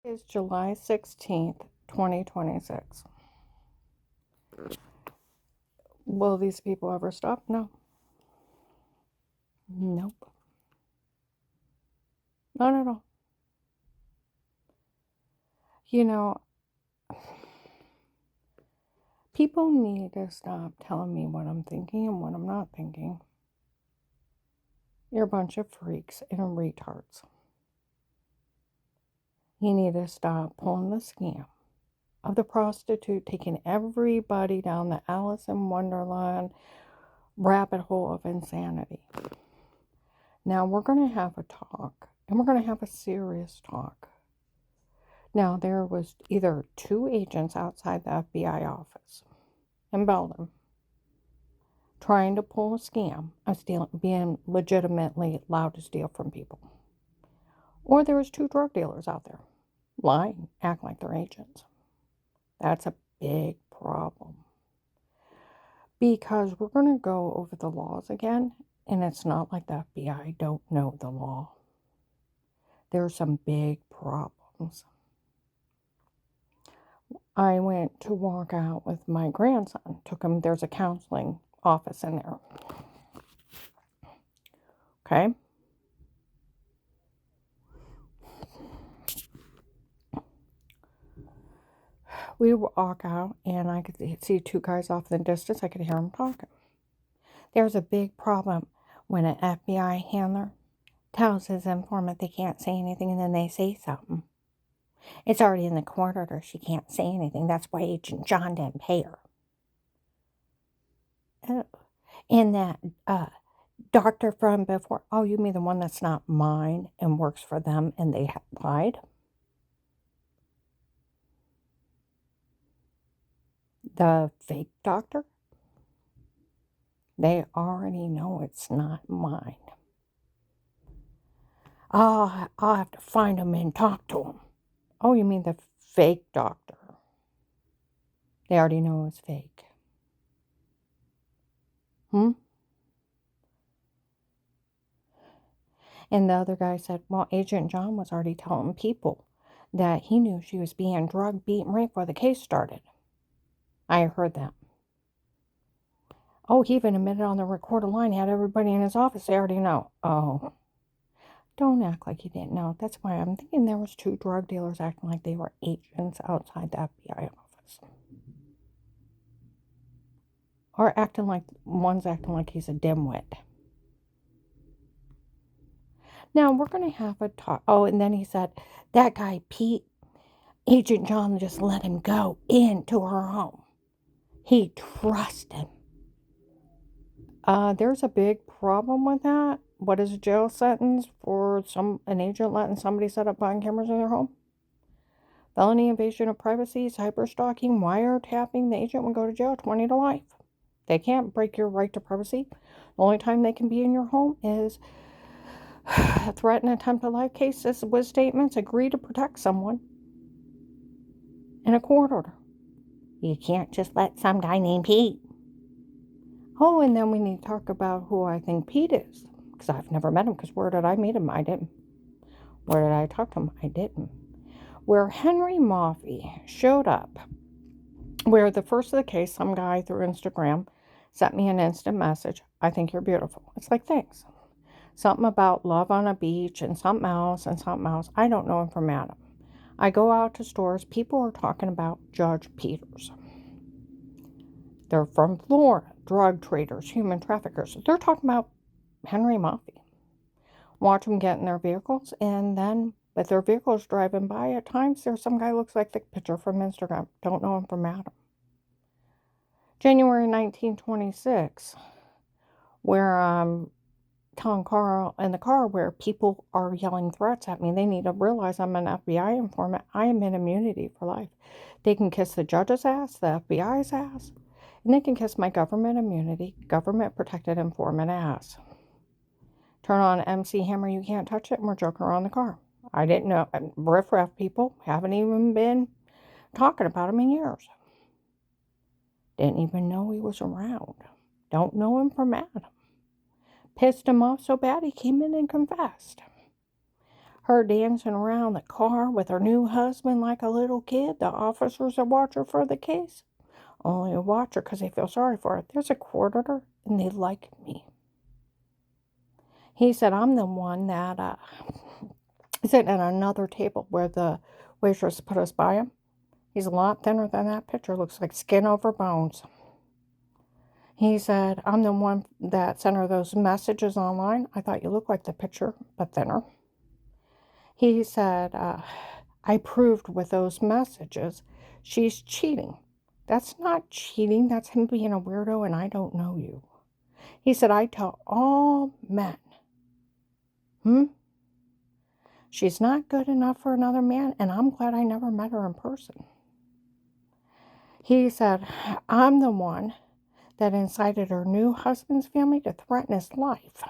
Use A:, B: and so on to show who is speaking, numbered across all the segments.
A: It's July 16th, 2026. Will these people ever stop? No. Nope. Not at all. You know, people need to stop telling me what I'm thinking and what I'm not thinking. You're a bunch of freaks and retards. You need to stop pulling the scam of the prostitute taking everybody down the Alice in Wonderland rabbit hole of insanity. Now, we're going to have a talk, and we're going to have a serious talk. Now, there was either two agents outside the FBI office in Belgium trying to pull a scam of being legitimately allowed to steal from people. Or there was two drug dealers out there lying, acting like they're agents. That's a big problem. Because we're going to go over the laws again, and it's not like the FBI don't know the law. There are some big problems. I went to walk out with my grandson. Took him, there's a counseling office in there. Okay? We walk out, and I could see two guys off in the distance. I could hear them talking. There's a big problem when an FBI handler tells his informant they can't say anything, and then they say something. It's already in the court order. She can't say anything. That's why Agent John didn't pay her. And that doctor from before, oh, you mean the one that's not mine and works for them, and they lied? The fake doctor? They already know it's not mine. I'll have to find him and talk to him. Oh, you mean the fake doctor? They already know it's fake. And the other guy said, well, Agent John was already telling people that he knew she was being drugged, beaten, raped before the case started. I heard that. Oh, he even admitted on the recorded line, he had everybody in his office. They already know. Oh, don't act like you didn't know. That's why I'm thinking there was two drug dealers acting like they were agents outside the FBI office. Or one's acting like he's a dimwit. Now, we're going to have a talk. Oh, and then he said, that guy, Pete, Agent John just let him go into her home. He trusted him. There's a big problem with that. What is a jail sentence for an agent letting somebody set up body cameras in their home? Felony invasion of privacy, cyberstalking, wiretapping. The agent would go to jail 20 to life. They can't break your right to privacy. The only time they can be in your home is threat and attempt at life cases with statements, agree to protect someone in a court order. You can't just let some guy named Pete. Oh, and then we need to talk about who I think Pete is. Because I've never met him. Because where did I meet him? I didn't. Where did I talk to him? I didn't. Where Henry Maffei showed up, where the first of the case, some guy through Instagram sent me an instant message. I think you're beautiful. It's like, thanks. Something about love on a beach and something else and something else. I don't know him from Adam. I go out to stores. People are talking about Judge Peters. They're from Florida. Drug traders, human traffickers. They're talking about Henry Maffei. Watch them get in their vehicles, and then with their vehicles driving by, at times there's some guy looks like the picture from Instagram. Don't know him from Adam. January 1926, where I'm telling Carl in the car where people are yelling threats at me. They need to realize I'm an FBI informant. I am in immunity for life. They can kiss the judge's ass, the FBI's ass, and they can kiss my government immunity, government protected informant ass. Turn on MC Hammer, you can't touch it, and we're joking around the car. I didn't know. Riff-raff people haven't even been talking about him in years. Didn't even know he was around. Don't know him from Adam. Pissed him off so bad he came in and confessed. her dancing around the car with her new husband like a little kid. The officers are watching for the case. Only a watcher because they feel sorry for her. There's a court order and they like me. He said, I'm the one that sitting at another table where the waitress put us by him. He's a lot thinner than that picture. Looks like skin over bones. He said, I'm the one that sent her those messages online. I thought you looked like the picture, but thinner. He said, I proved with those messages she's cheating. That's not cheating. That's him being a weirdo and I don't know you. He said, I tell all men, she's not good enough for another man, and I'm glad I never met her in person. He said, I'm the one that incited her new husband's family to threaten his life,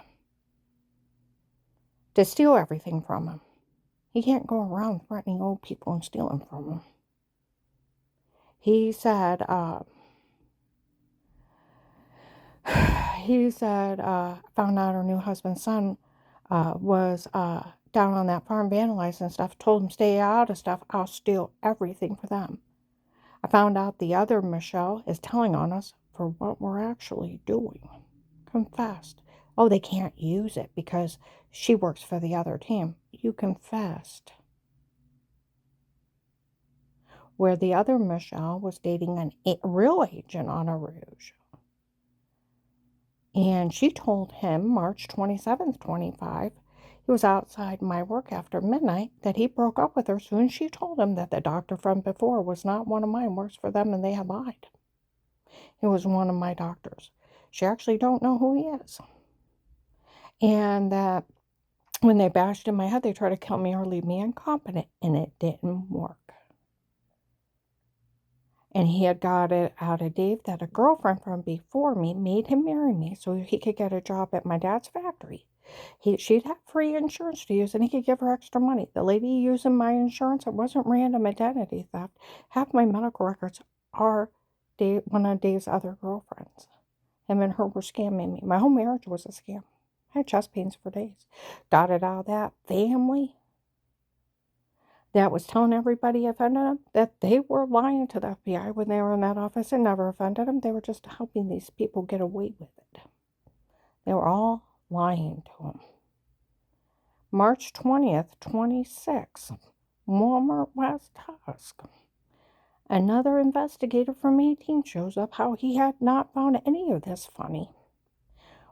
A: to steal everything from him. He can't go around threatening old people and stealing from them. He said, found out her new husband's son was down on that farm vandalizing stuff, told him stay out of stuff, I'll steal everything for them. I found out the other Michelle is telling on us for what we're actually doing. Confessed. Oh, they can't use it because she works for the other team. You confessed. Where the other Michelle was dating a real agent on a rouge. And she told him March 27th, 25, he was outside my work after midnight, that he broke up with her soon as she told him that the doctor from before was not one of mine, works for them, and they had lied. It was one of my doctors. She actually don't know who he is. And that when they bashed in my head, they tried to kill me or leave me incompetent, and it didn't work. And he had got it out of Dave that a girlfriend from before me made him marry me so he could get a job at my dad's factory. She'd have free insurance to use, and he could give her extra money. The lady using my insurance, it wasn't random identity theft. Half my medical records are one of Dave's other girlfriends. Him and her were scamming me. My whole marriage was a scam. I had chest pains for days. Got it out of that family that was telling everybody offended them that they were lying to the FBI when they were in that office. It never offended them. They were just helping these people get away with it. They were all lying to them. March 20th, 26, Walmart West Husk. Another investigator from 18 shows up how he had not found any of this funny.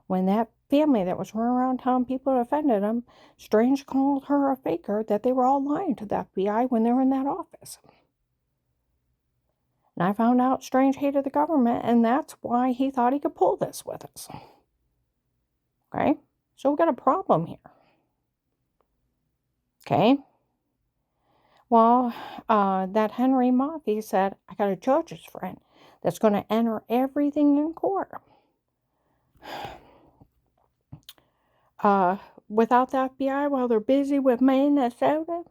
A: When that family that was running around telling people it offended him, Strange called her a faker, that they were all lying to the FBI when they were in that office. And I found out Strange hated the government, and that's why he thought he could pull this with us. Okay? So we got a problem here. Okay? Well, that Henry Moffey said, I got a judge's friend that's going to enter everything in court. Without the FBI, while they're busy with Minnesota.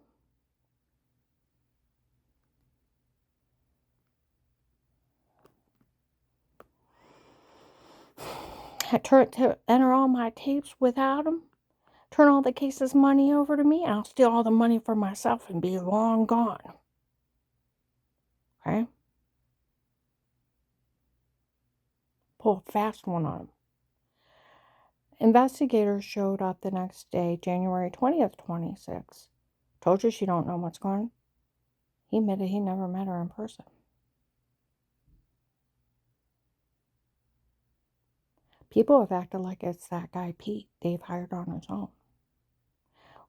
A: I turn to enter all my tapes without them. Turn all the cases' money over to me, and I'll steal all the money for myself and be long gone. Okay? Pull a fast one on them. Investigators showed up the next day, January 20th, 26. Told you she don't know what's going on. He admitted he never met her in person. People have acted like it's that guy Pete Dave hired on his own.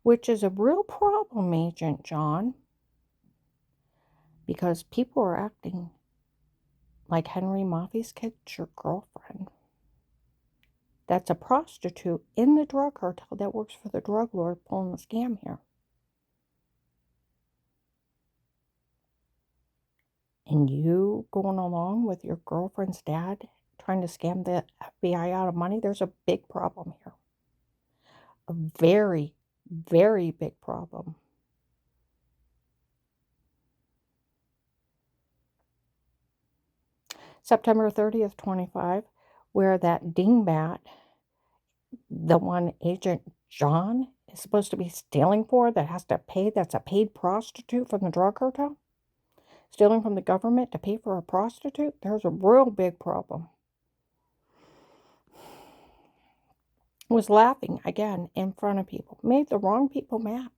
A: Which is a real problem, Agent John. Because people are acting like Henry Moffey's kid's your girlfriend. That's a prostitute in the drug cartel that works for the drug lord pulling the scam here. And you going along with your girlfriend's dad trying to scam the FBI out of money, there's a big problem here. A very, very big problem. September 30th, 25, where that dingbat, the one Agent John is supposed to be stealing for that has to pay, that's a paid prostitute from the drug cartel? Stealing from the government to pay for a prostitute? There's a real big problem. Was laughing again in front of people. Made the wrong people mad.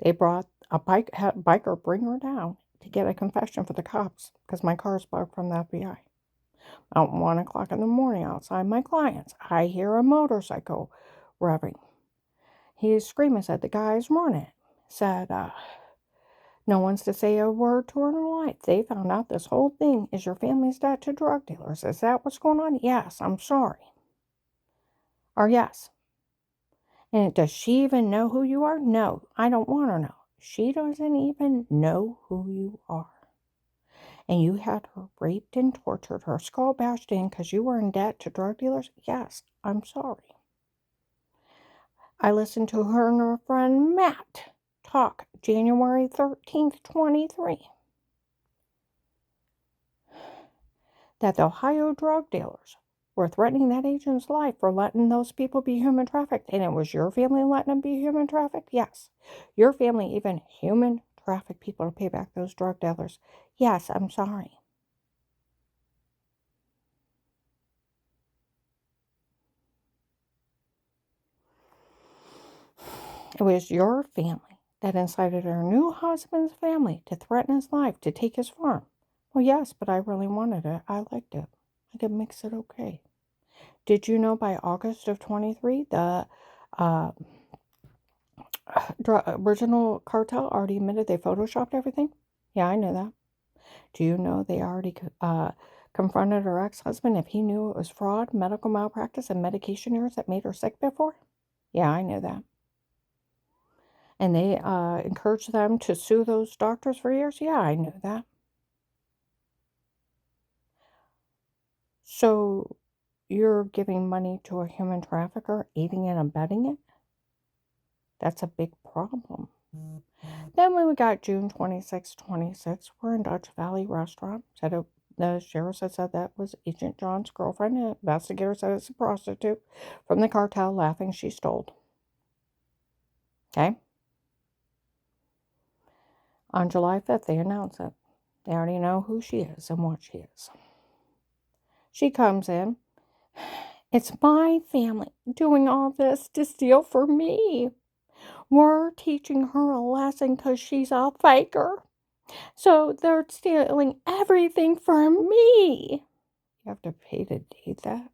A: They brought a biker bring her down to get a confession for the cops because my car's bugged from the FBI. At 1 o'clock in the morning outside my client's, I hear a motorcycle revving. He screaming, said the guy's running. Said, no one's to say a word to her in her life. They found out this whole thing is your family's debt to drug dealers. Is that what's going on? Yes, I'm sorry. Or yes. And does she even know who you are? No, I don't want her to know. She doesn't even know who you are. And you had her raped and tortured, her skull bashed in because you were in debt to drug dealers? Yes, I'm sorry. I listened to her and her friend Matt talk January 13th, 23. That the Ohio drug dealers were threatening that agent's life for letting those people be human trafficked. And it was your family letting them be human trafficked? Yes. Your family even human trafficked people to pay back those drug dealers? Yes, I'm sorry. It was your family that incited her new husband's family to threaten his life, to take his farm. Well, yes, but I really wanted it. I liked it. I could mix it okay. Did you know by August of 23, the original cartel already admitted they photoshopped everything? Yeah, I knew that. Do you know they already confronted her ex-husband if he knew it was fraud, medical malpractice, and medication errors that made her sick before? Yeah, I knew that. And they encouraged them to sue those doctors for years? Yeah, I knew that. So you're giving money to a human trafficker, aiding and abetting it? That's a big problem. Then when we got June 26, 26, we're in Dutch Valley Restaurant. The sheriff said that was Agent John's girlfriend. And investigator said it's a prostitute from the cartel, laughing she stole. Okay? On July 5th, they announce it. They already know who she is and what she is. She comes in. It's my family doing all this to steal for me. We're teaching her a lesson because she's a faker. So they're stealing everything from me. You have to pay to date that.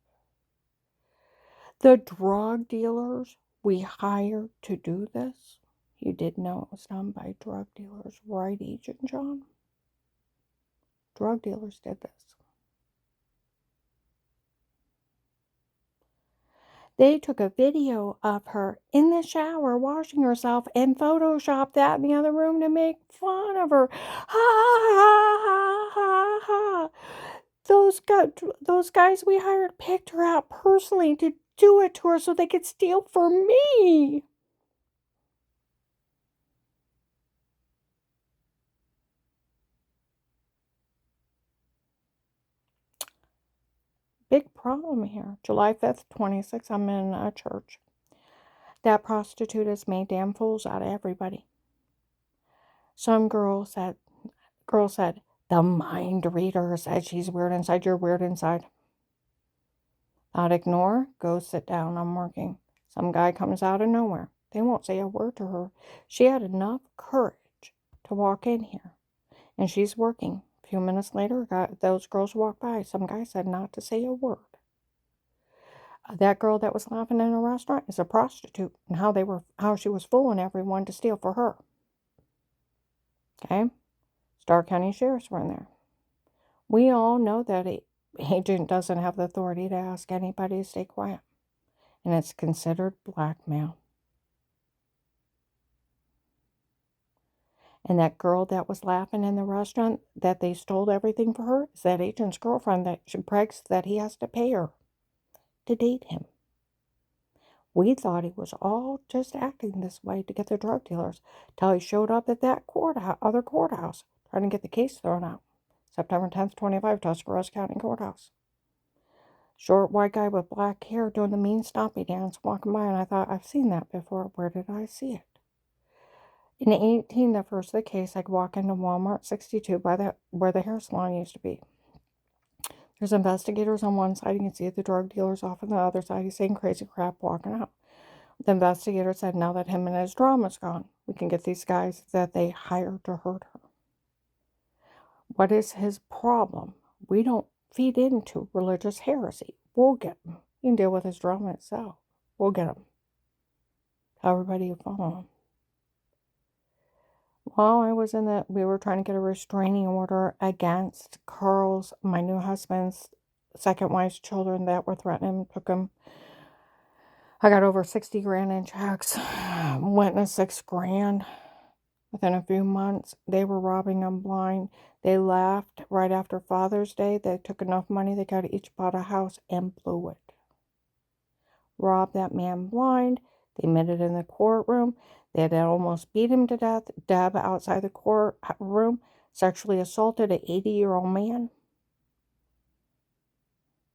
A: The drug dealers we hired to do this, you did know it was done by drug dealers, right, Agent John? Drug dealers did this. They took a video of her in the shower washing herself and photoshopped that in the other room to make fun of her. Ha ha ha ha ha. Those guys we hired picked her out personally to do it to her so they could steal for me. Big problem here. July 5th, 26, I'm in a church. That prostitute has made damn fools out of everybody. Some girl said, the mind reader said she's weird inside, you're weird inside. Not ignore, go sit down, I'm working. Some guy comes out of nowhere. They won't say a word to her. She had enough courage to walk in here. And she's working. A few minutes later, those girls walked by. Some guy said not to say a word. That girl that was laughing in a restaurant is a prostitute, and how she was fooling everyone to steal for her. Okay? Starr County Sheriffs were in there. We all know that an agent doesn't have the authority to ask anybody to stay quiet, and it's considered blackmail. And that girl that was laughing in the restaurant that they stole everything for her is that agent's girlfriend that she brags that he has to pay her to date him. We thought he was all just acting this way to get the drug dealers till he showed up at that other courthouse trying to get the case thrown out. September 10th, 25, Tuscarawas County Courthouse. Short white guy with black hair doing the mean stompy dance walking by, and I thought, I've seen that before. Where did I see it? In 18, the first of the case, I walk into Walmart 62 by where the hair salon used to be. There's investigators on one side. You can see the drug dealers off on the other side. He's saying crazy crap walking out. The investigator said, now that him and his drama's gone, we can get these guys that they hired to hurt her. What is his problem? We don't feed into religious heresy. We'll get him. You can deal with his drama itself. We'll get him. Everybody will follow him. While I was we were trying to get a restraining order against Carl's, my new husband's second wife's children that were threatening him, took him. I got over 60 grand in checks, witnessed $6,000 within a few months. They were robbing him blind. They left right after Father's Day. They took enough money, they got each bought a house and blew it. Robbed that man blind. They admitted in the courtroom. They had almost beat him to death. Deb, outside the courtroom, sexually assaulted an 80-year-old man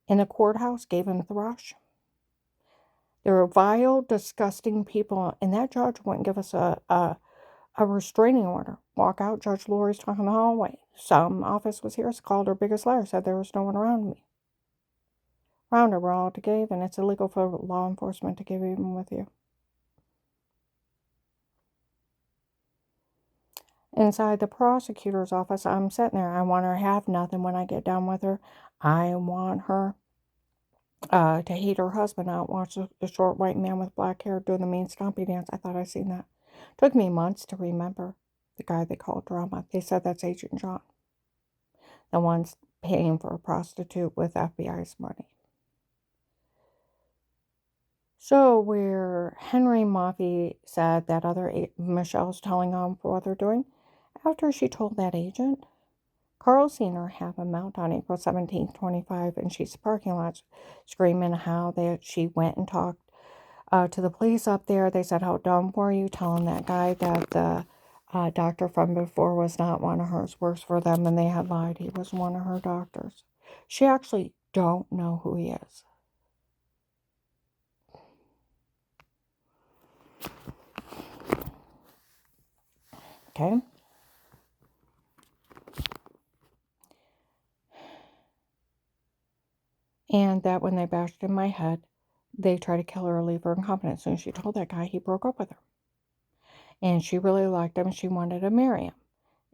A: in the courthouse, gave him a thrush. They're vile, disgusting people, and that judge wouldn't give us a restraining order. Walk out, Judge Lori's talking in the hallway. Some office was here, called her biggest liar, said there was no one around me. Around her, we're all to give, and it's illegal for law enforcement to give even with you. Inside the prosecutor's office, I'm sitting there. I want her to have nothing when I get done with her. I want her to hate her husband out, watch the short white man with black hair doing the mean stompy dance. I thought I'd seen that. Took me months to remember the guy they called Drama. They said that's Agent John. The one's paying for a prostitute with FBI's money. So where Henry Moffey said that Michelle's telling on for what they're doing, after she told that agent, Carl seen her have a melt on April 17th, 25, and she's parking lot screaming how she went and talked to the police up there. They said, how dumb were you telling that guy that the doctor from before was not one of hers, works for them, and they had lied. He was one of her doctors. She actually don't know who he is. Okay? And that when they bashed in my head, they tried to kill her or leave her incompetent. As soon as she told that guy, he broke up with her. And she really liked him. She wanted to marry him.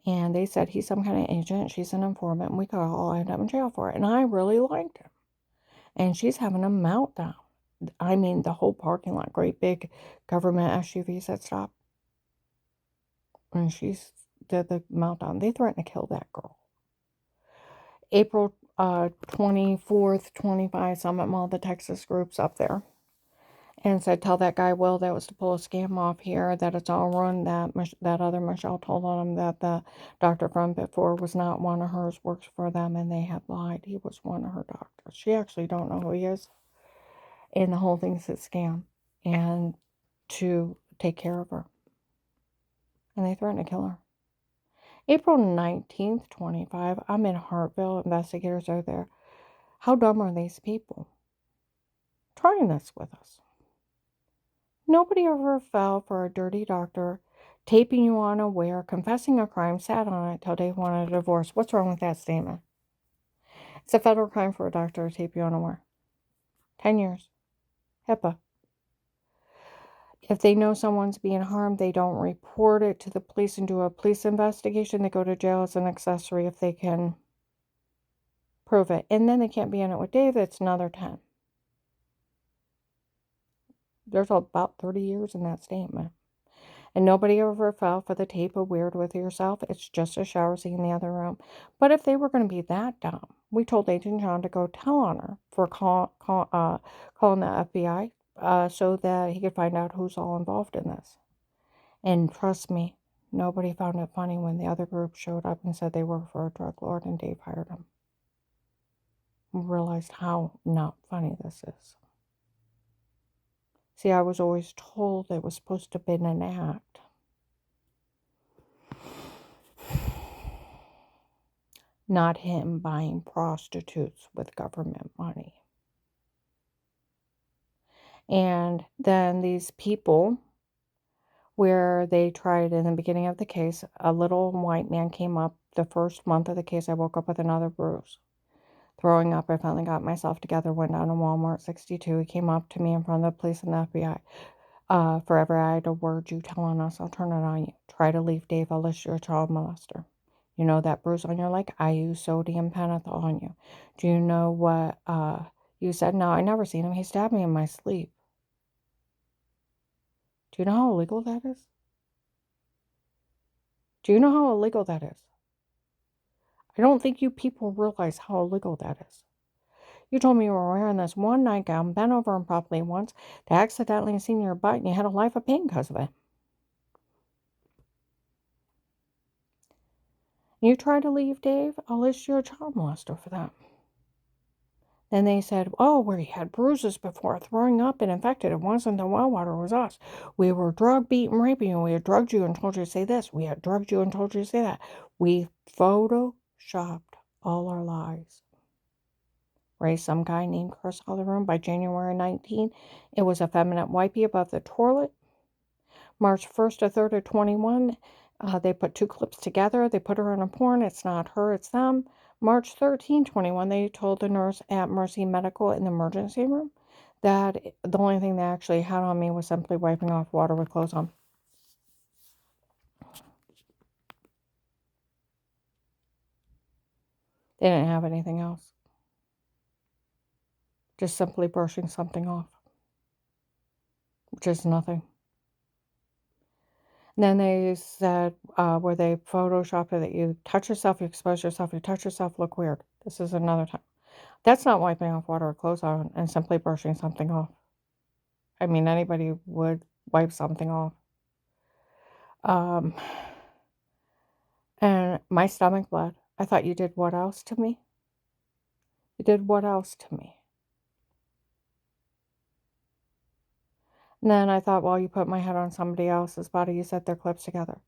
A: And they said he's some kind of agent. She's an informant. And we could all end up in jail for it. And I really liked him. And she's having a meltdown. I mean, the whole parking lot, great big government SUVs that stop. And she's did the meltdown. They threatened to kill that girl. April 24th, 25, Summit Mall, the Texas group's up there. And said, tell that guy Will that was to pull a scam off here, that it's all run, that other Michelle told on him that the doctor from before was not one of hers, works for them, and they had lied. He was one of her doctors. She actually don't know who he is. And the whole thing's a scam. And to take care of her. And they threatened to kill her. April 19th, 25, I'm in Hartville. Investigators are there. How dumb are these people? Trying this with us. Nobody ever fell for a dirty doctor, taping you unaware, confessing a crime, sat on it till they wanted a divorce. What's wrong with that statement? It's a federal crime for a doctor to tape you unaware. 10 years. HIPAA. If they know someone's being harmed, they don't report it to the police and do a police investigation. They go to jail as an accessory if they can prove it. And then they can't be in it with David. It's another 10. There's about 30 years in that statement. And nobody ever fell for the tape of weird with yourself. It's just a shower scene in the other room. But if they were going to be that dumb, we told Agent John to go tell on her for calling the FBI so that he could find out who's all involved in this. And trust me, nobody found it funny when the other group showed up and said they worked for a drug lord and Dave hired them. We realized how not funny this is. See, I was always told it was supposed to have been an act. Not him buying prostitutes with government money. And then these people, where they tried in the beginning of the case, a little white man came up. The first month of the case, I woke up with another bruise. Throwing up, I finally got myself together, went down to Walmart 62. He came up to me in front of the police and the FBI. Forever I had a word you telling us, I'll turn it on you. Try to leave, Dave, I'll list you a child molester. You know that bruise on your leg? I use sodium pentothal on you. Do you know what you said? No, I never seen him. He stabbed me in my sleep. Do you know how illegal that is? Do you know how illegal that is? I don't think you people realize how illegal that is. You told me you were wearing this one nightgown, bent over improperly once, to accidentally seen your butt, and you had a life of pain because of it. You try to leave, Dave, I'll list you a child molester for that. Then they said, oh, we had bruises before, throwing up and infected. It wasn't the well water, it was us. We were drug, beat, and raping you. We had drugged you and told you to say this. We had drugged you and told you to say that. We photoshopped all our lies. Raised some guy named Chris out of the room by January 19. It was effeminate wipey above the toilet. March 1st to 3rd of 21, they put two clips together. They put her in a porn. It's not her, it's them. March 13, 21, they told the nurse at Mercy Medical in the emergency room that the only thing they actually had on me was simply wiping off water with clothes on. They didn't have anything else. Just simply brushing something off, which is nothing. And then they said, where they photoshopped it, that you touch yourself, you expose yourself, you touch yourself, look weird. This is another time. That's not wiping off water or clothes on and simply brushing something off. I mean, anybody would wipe something off. And my stomach bled. I thought, you did what else to me? You did what else to me? And then I thought, well, you put my head on somebody else's body. You set their clips together.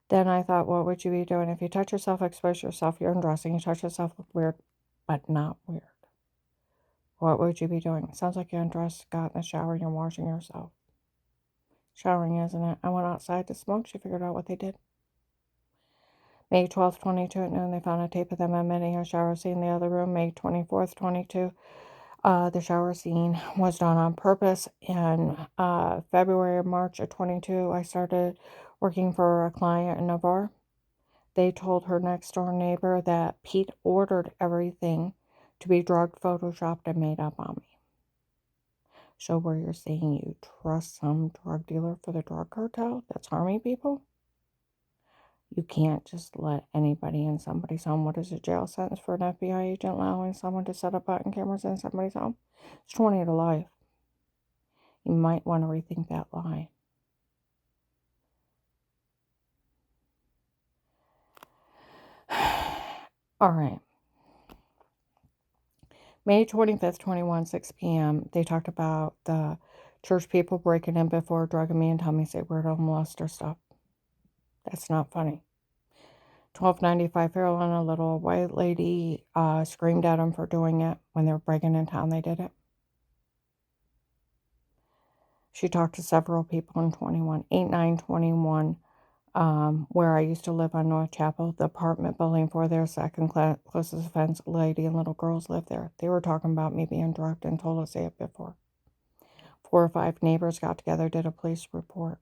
A: Then I thought, what would you be doing? If you touch yourself, expose yourself, you're undressing. You touch yourself, look weird, but not weird. What would you be doing? Sounds like you undressed, got in the shower, and you're washing yourself. Showering, isn't it? I went outside to smoke. She figured out what they did. May 12th, 22 at noon, they found a tape of them admitting a shower scene in the other room. May 24th, 22, the shower scene was done on purpose. In February or March of 22, I started working for a client in Navarre. They told her next door neighbor that Pete ordered everything to be drugged, photoshopped, and made up on me. So where you're saying you trust some drug dealer for the drug cartel that's harming people? You can't just let anybody in somebody's home. What is a jail sentence for an FBI agent allowing someone to set up button cameras in somebody's home? It's 20 to life. You might want to rethink that lie. All right. May 25th, 21, 6 p.m., they talked about the church people breaking in before drugging me and telling me to say weird molester stuff. That's not funny. 1295 Fairlawn, a little white lady screamed at them for doing it when they were breaking in town. They did it. She talked to several people in 21, 8921, where I used to live on North Chapel, the apartment building for their second closest offense, lady and little girls live there. They were talking about me being drugged and told to say it before. 4 or 5 neighbors got together, did a police report.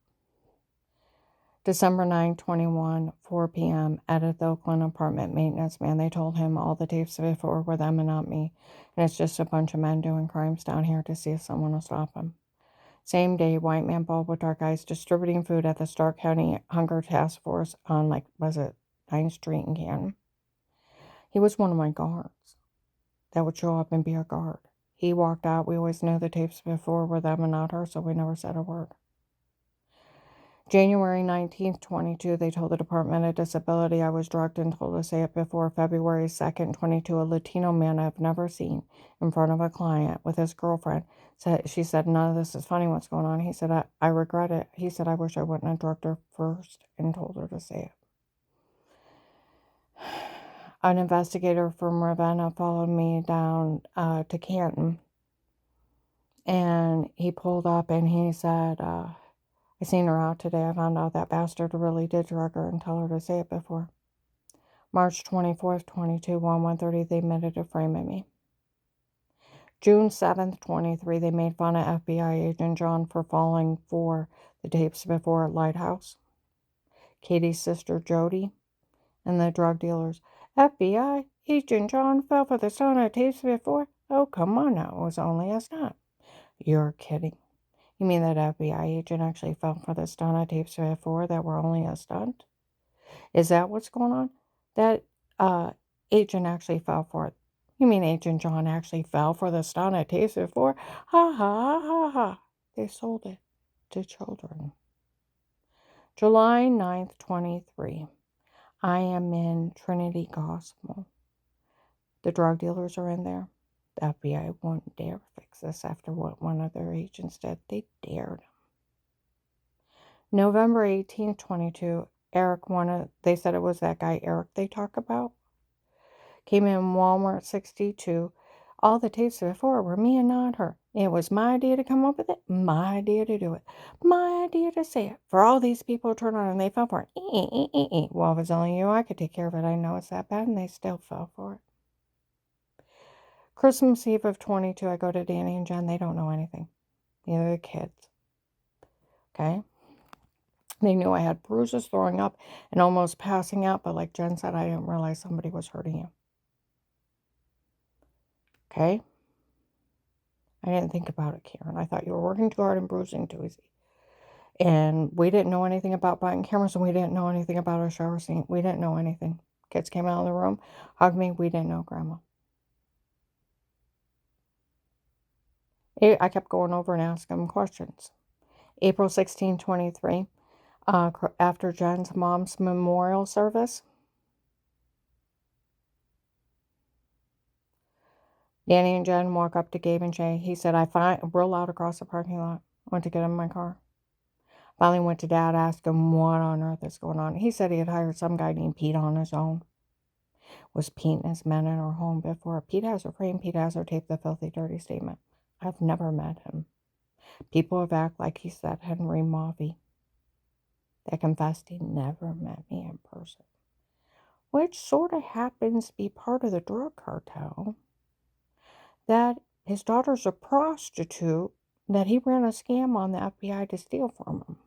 A: December 9, 21, 4 p.m. at the Oakland apartment maintenance man. They told him all the tapes before were them and not me. And it's just a bunch of men doing crimes down here to see if someone will stop them. Same day, white man bald with dark eyes distributing food at the Stark County Hunger Task Force on, 9th Street in Canton. He was one of my guards that would show up and be a guard. He walked out. We always knew the tapes before were them and not her, so we never said a word. January 19th, 22, they told the Department of Disability I was drugged and told to say it before. February 2nd, 22, a Latino man I've never seen in front of a client with his girlfriend. She said, none of this is funny, what's going on? He said, I regret it. He said, I wish I wouldn't have drugged her first and told her to say it. An investigator from Ravenna followed me down to Canton And he pulled up and he said, I seen her out today. I found out that bastard really did drug her and tell her to say it before. March 24th, 22, 1:30, they admitted to framing me. June 7th, 23, they made fun of FBI agent John for falling for the tapes before at Lighthouse. Katie's sister Jody and the drug dealers. FBI agent John fell for the Sona tapes before? Oh, come on now, it was only a stunt. You're kidding. You mean that FBI agent actually fell for the Sona tapes before that were only a stunt? Is that what's going on? That agent actually fell for it. You mean Agent John actually fell for the Sona tapes before? Ha ha ha ha. They sold it to children. July 9th, 23. I am in Trinity Gospel. The drug dealers are in there. The FBI won't dare fix this after what one of their agents did. They dared. November 18th, 22. Eric, they said it was that guy Eric they talk about. Came in Walmart 62. All the tapes before were me and not her. It was my idea to come up with it, my idea to do it, my idea to say it. For all these people to turn on and they fell for it. Well, if it's only you, I could take care of it. I know it's that bad, and they still fell for it. Christmas Eve of 22, I go to Danny and Jen. They don't know anything. Neither the kids. Okay? They knew I had bruises, throwing up, and almost passing out, but like Jen said, I didn't realize somebody was hurting you. Okay? I didn't think about it, Karen. I thought you were working too hard and bruising too easy. And we didn't know anything about buying cameras, and we didn't know anything about our shower scene. We didn't know anything. Kids came out of the room, hugged me. We didn't know Grandma. I kept going over and asking them questions. April 16, 23, after Jen's mom's memorial service, Danny and Jen walk up to Gabe and Jay. He said, roll out across the parking lot. Went to get in my car. Finally went to Dad, asked him what on earth is going on. He said he had hired some guy named Pete on his own. Was Pete and his men in our home before. Pete has her frame. Pete has her tape, the filthy, dirty statement. I've never met him. People have acted like he said Henry Mauvie. That confessed he never met me in person. Which sort of happens to be part of the drug cartel. That his daughter's a prostitute, that he ran a scam on the FBI to steal from him.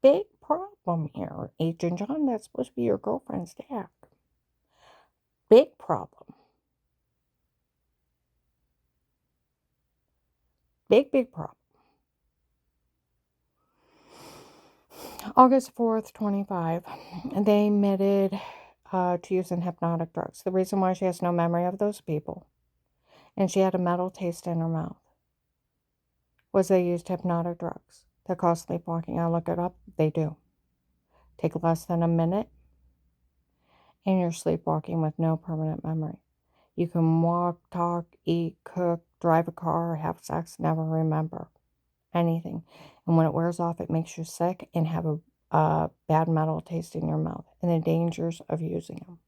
A: Big problem here, Agent John. That's supposed to be your girlfriend's dad. Big problem. Big problem. August 4th, 25. They admitted to using hypnotic drugs. The reason why she has no memory of those people, and she had a metal taste in her mouth, was they used hypnotic drugs that cause sleepwalking. I look it up. They do. Take less than a minute, and you're sleepwalking with no permanent memory. You can walk, talk, eat, cook, drive a car, have sex, never remember anything. And when it wears off, it makes you sick and have a bad metal taste in your mouth, and the dangers of using them.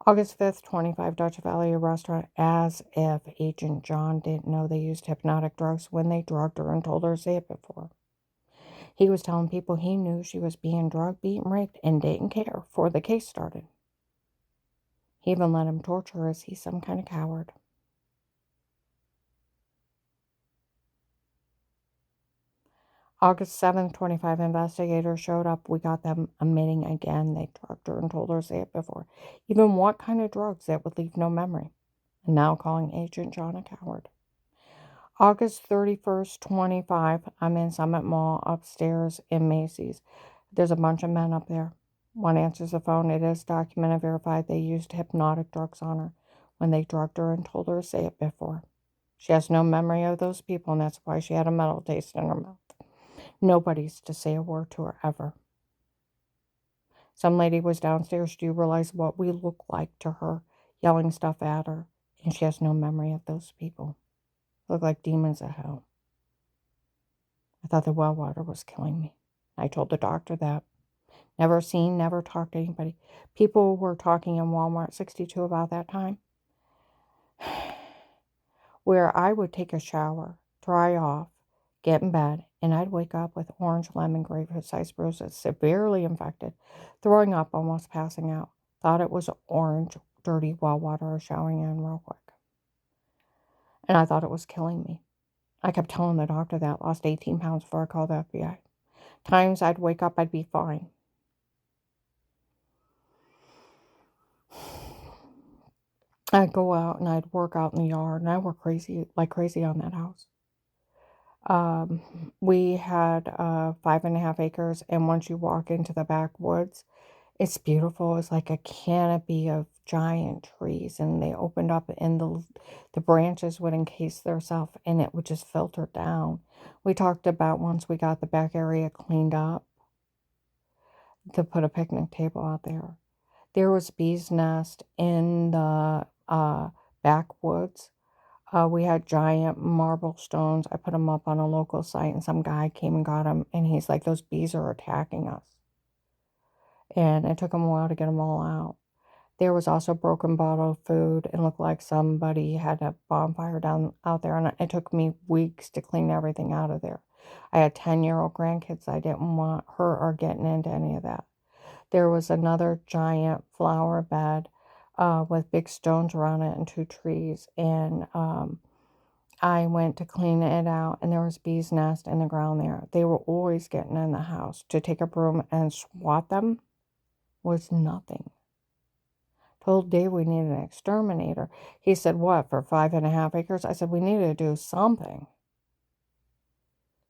A: August 5th, 25, Dutch Valley restaurant, as if Agent John didn't know they used hypnotic drugs when they drugged her and told her to say it before. He was telling people he knew she was being drugged, beaten, raped, and didn't care before the case started. He even let him torture her. Is he some kind of coward? August 7th, 25, investigators showed up. We got them admitting again they drugged her and told her to say it before. Even what kind of drugs that would leave no memory. And now calling Agent John a coward. August 31st, 25, I'm in Summit Mall upstairs in Macy's. There's a bunch of men up there. One answers the phone. It is documented, verified. They used hypnotic drugs on her when they drugged her and told her to say it before. She has no memory of those people, and that's why she had a metal taste in her mouth. Nobody's to say a word to her ever. Some lady was downstairs. Do you realize what we look like to her? Yelling stuff at her. And she has no memory of those people. Look like demons of hell. I thought the well water was killing me. I told the doctor that. Never seen, never talked to anybody. People were talking in Walmart 62 about that time. where I would take a shower, dry off, get in bed, and I'd wake up with orange, lemon, grape-sized bruises, severely infected, throwing up, almost passing out. Thought it was orange, dirty well water I was showering in real quick. And I thought it was killing me. I kept telling the doctor that. Lost 18 pounds before I called the FBI. Times I'd wake up, I'd be fine. I'd go out and I'd work out in the yard, and I worked like crazy on that house. We had 5.5 acres, and once you walk into the backwoods, it's beautiful. It's like a canopy of giant trees, and they opened up, and the branches would encase themselves, and it would just filter down. We talked about once we got the back area cleaned up to put a picnic table out there. There was bees' nest in the backwoods. We had giant marble stones. I put them up on a local site, and some guy came and got them, and he's like, those bees are attacking us. And it took him a while to get them all out. There was also broken bottle of food, and looked like somebody had a bonfire down out there, and it took me weeks to clean everything out of there. I had 10-year-old grandkids. I didn't want her or getting into any of that. There was another giant flower bed with big stones around it and 2 trees, and I went to clean it out, and there was bees' nest in the ground there. They were always getting in the house. To take a broom and swat them was nothing. Told Dave we needed an exterminator. He said, what, for 5.5 acres? I said, we need to do something,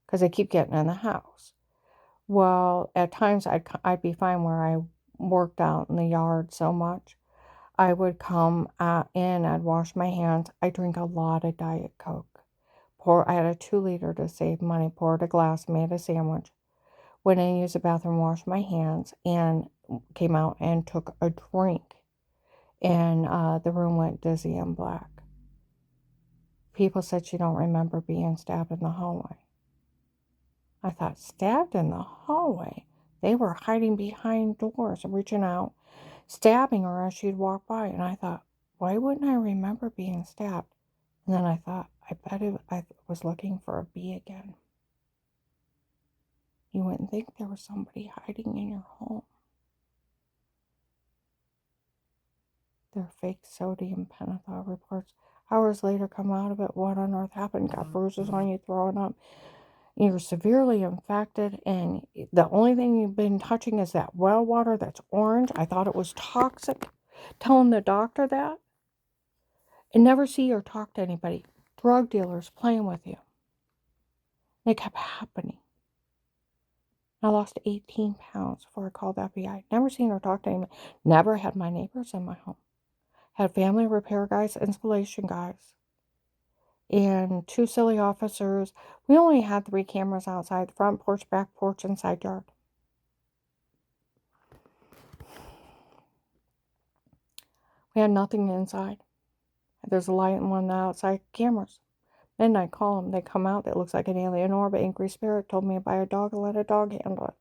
A: because they keep getting in the house. Well, at times I'd be fine where I worked out in the yard so much. I would come in, I'd wash my hands. I drink a lot of Diet Coke. I had a 2-liter to save money, poured a glass, made a sandwich, went in, used the bathroom, washed my hands, and came out and took a drink. And the room went dizzy and black. People said she don't remember being stabbed in the hallway. I thought, stabbed in the hallway? They were hiding behind doors, reaching out, stabbing her as she'd walk by. And I thought, why wouldn't I remember being stabbed? And then I thought, I bet I was looking for a bee again. You wouldn't think there was somebody hiding in your home. Their fake sodium pentothal reports. Hours later, come out of it. What on earth happened? Got bruises on you, throwing up. You're severely infected, and the only thing you've been touching is that well water that's orange. I thought it was toxic. Telling the doctor that. And never see or talk to anybody. Drug dealers playing with you. It kept happening. I lost 18 pounds before I called the FBI. Never seen or talked to anyone. Never had my neighbors in my home. Had family repair guys, installation guys, and 2 silly officers. We only had 3 cameras outside: the front porch, back porch, and side yard. We had nothing inside. There's a light in one of the outside cameras. Midnight call them. They come out. It looks like an alien orb. Angry spirit told me to buy a dog and let a dog handle it.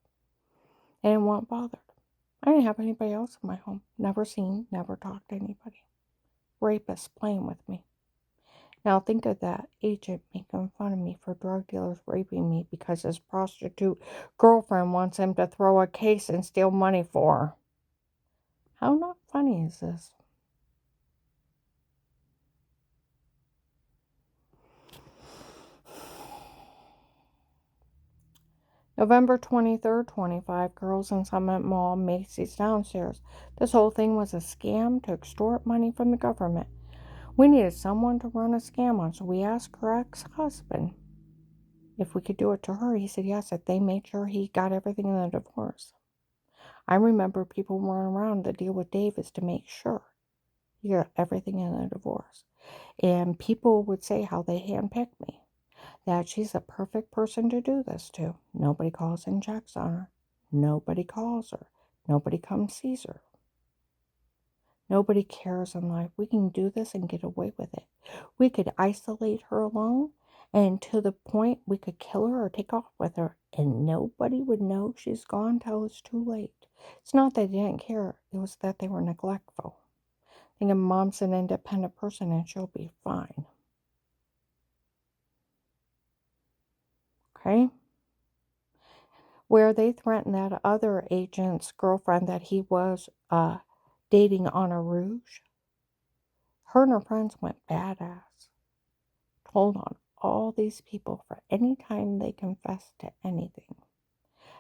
A: They didn't want bothered. I didn't have anybody else in my home. Never seen, never talked to anybody. Rapists playing with me. Now think of that agent making fun of me for drug dealers raping me because his prostitute girlfriend wants him to throw a case and steal money for her. How not funny is this? November 23rd, 25, girls in Summit Mall, Macy's downstairs. This whole thing was a scam to extort money from the government. We needed someone to run a scam on, so we asked her ex-husband if we could do it to her. He said yes, if they made sure he got everything in the divorce. I remember people running around. The deal with Dave is to make sure you got everything in the divorce. And people would say how they handpicked me. That she's a perfect person to do this to. Nobody calls and checks on her. Nobody calls her. Nobody comes sees her. Nobody cares in life. We can do this and get away with it. We could isolate her alone, and to the point we could kill her or take off with her, and nobody would know she's gone till it's too late. It's not that they didn't care. It was that they were neglectful. Thinking mom's an independent person and she'll be fine. Okay? Where they threatened that other agent's girlfriend that he was dating on a rouge. Her and her friends went badass. Told on all these people for any time they confessed to anything.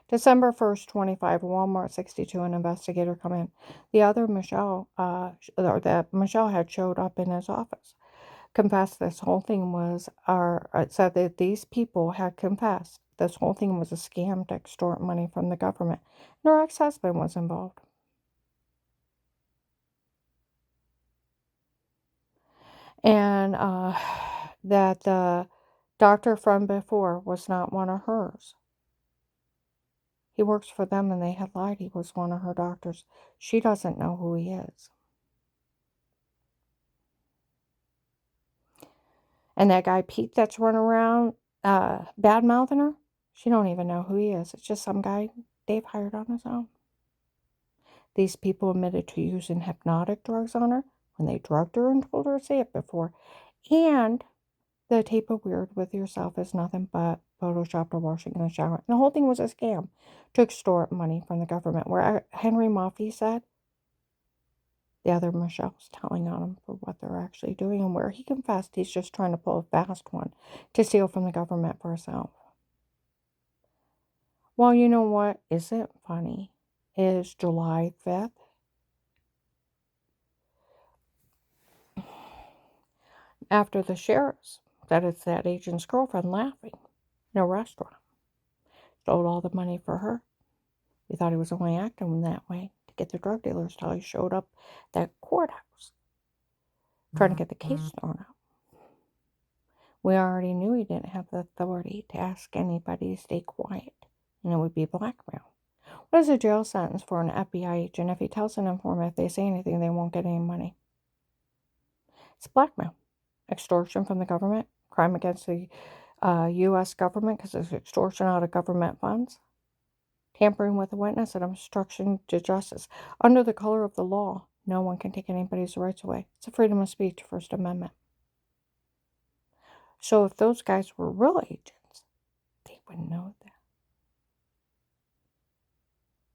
A: December 1st, 25, Walmart 62, an investigator come in. The other Michelle, or that Michelle had showed up in his office. Confessed this whole thing was, said that these people had confessed this whole thing was a scam to extort money from the government. And her ex-husband was involved. And that the doctor from before was not one of hers. He works for them and they had lied he was one of her doctors. She doesn't know who he is. And that guy Pete that's running around bad-mouthing her, she don't even know who he is. It's just some guy Dave hired on his own. These people admitted to using hypnotic drugs on her when they drugged her and told her to say it before. And the tape of Weird with Yourself is nothing but photoshopped or washing in the shower. And the whole thing was a scam to extort money from the government. Where Henry Maffei said the other Michelle's telling on him for what they're actually doing, and where he confessed he's just trying to pull a fast one to steal from the government for himself. Well, you know what isn't funny is July 5th. After the sheriff's that it's that agent's girlfriend laughing in a restaurant. Stole all the money for her. He thought he was only acting that way to get the drug dealers till he showed up at that courthouse trying to get the case thrown out. We already knew he didn't have the authority to ask anybody to stay quiet, and it would be blackmail. What is a jail sentence for an FBI agent if he tells an informant if they say anything they won't get any money? It's blackmail. Extortion from the government, crime against the U.S. government because it's extortion out of government funds, tampering with a witness, and obstruction to justice. Under the color of the law, no one can take anybody's rights away. It's a freedom of speech, First Amendment. So if those guys were real agents, they wouldn't know that.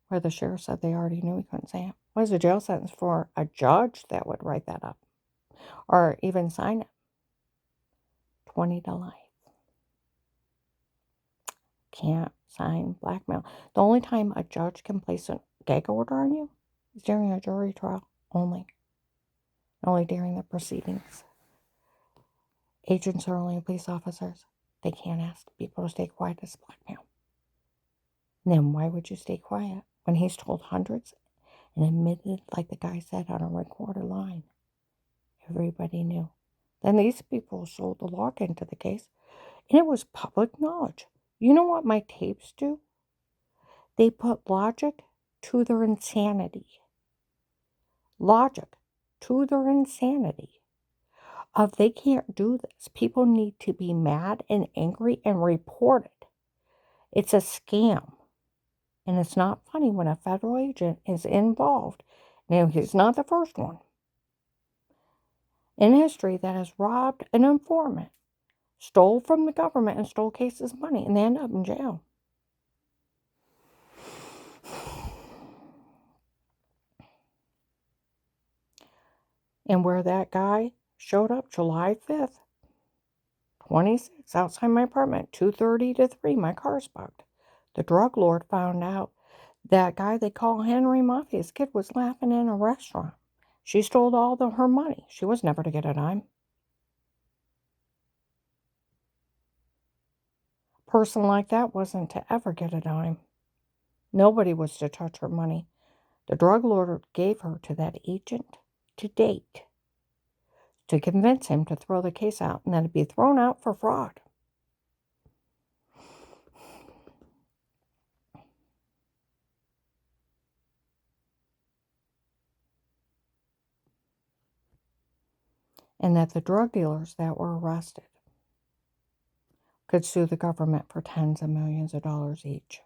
A: Where the sheriff said they already knew he couldn't say it. What is a jail sentence for a judge that would write that up? Or even sign it? 20 to life. Can't sign blackmail. The only time a judge can place a gag order on you is during a jury trial only. Only during the proceedings. Agents are only police officers. They can't ask people to stay quiet as blackmail. And then why would you stay quiet when he's told hundreds and admitted, like the guy said on a recorded line? Everybody knew. Then these people sold the lock into the case, and it was public knowledge. You know what my tapes do? They put logic to their insanity. Logic to their insanity. Of they can't do this. People need to be mad and angry and report it. It's a scam. And it's not funny when a federal agent is involved. Now, he's not the first one in history that has robbed an informant, stole from the government, and stole cases' money, and they end up in jail. And where that guy showed up July 5th, 26, outside my apartment, 2:30 to 3, my car's bugged. The drug lord found out that guy they call Henry Maffei's kid was laughing in a restaurant. She stole all her money. She was never to get a dime. A person like that wasn't to ever get a dime. Nobody was to touch her money. The drug lord gave her to that agent to date to convince him to throw the case out and that it'd be thrown out for fraud. And that the drug dealers that were arrested could sue the government for tens of millions of dollars each.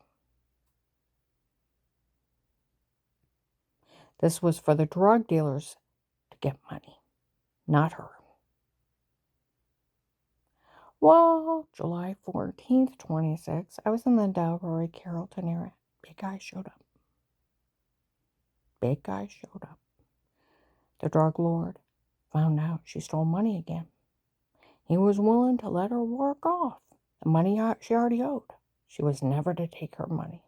A: This was for the drug dealers to get money, not her. Well, July 14th, 26, I was in the Delray Carrollton area. Big guy showed up. Big guy showed up. The drug lord found out she stole money again. He was willing to let her work off the money she already owed. She was never to take her money.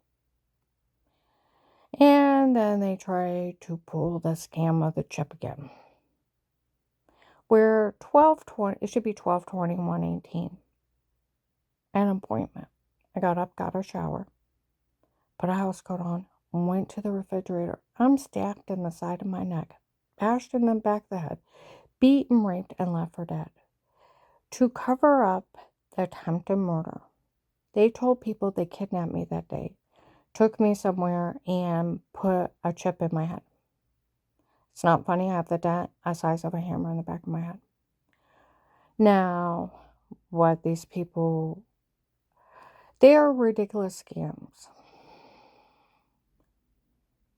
A: And then they tried to pull the scam of the chip again. Where 12/20, it should be 12/21/18. An appointment. I got up, got a shower, put a house coat on, went to the refrigerator. I'm stabbed in the side of my neck, bashed in the back of the head, beaten, raped, and left for dead. To cover up the attempted murder, they told people they kidnapped me that day, took me somewhere, and put a chip in my head. It's not funny. I have the dent the size of a hammer in the back of my head. Now, what these people, they are ridiculous scams.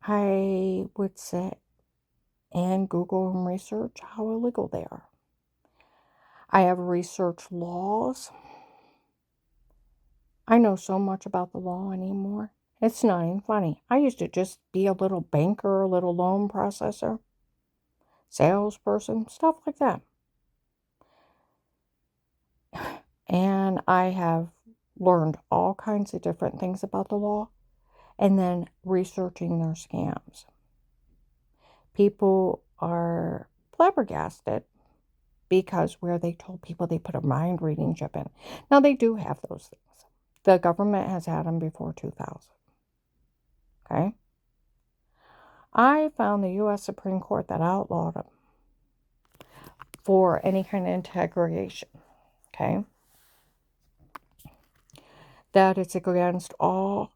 A: I would sit and Google and research how illegal they are. I have researched laws. I know so much about the law anymore. It's not even funny. I used to just be a little banker, a little loan processor, salesperson, stuff like that. And I have learned all kinds of different things about the law and then researching their scams. People are flabbergasted because where they told people they put a mind reading chip in. Now, they do have those things. The government has had them before 2000. Okay? I found the U.S. Supreme Court that outlawed them for any kind of integration. Okay? That it's against all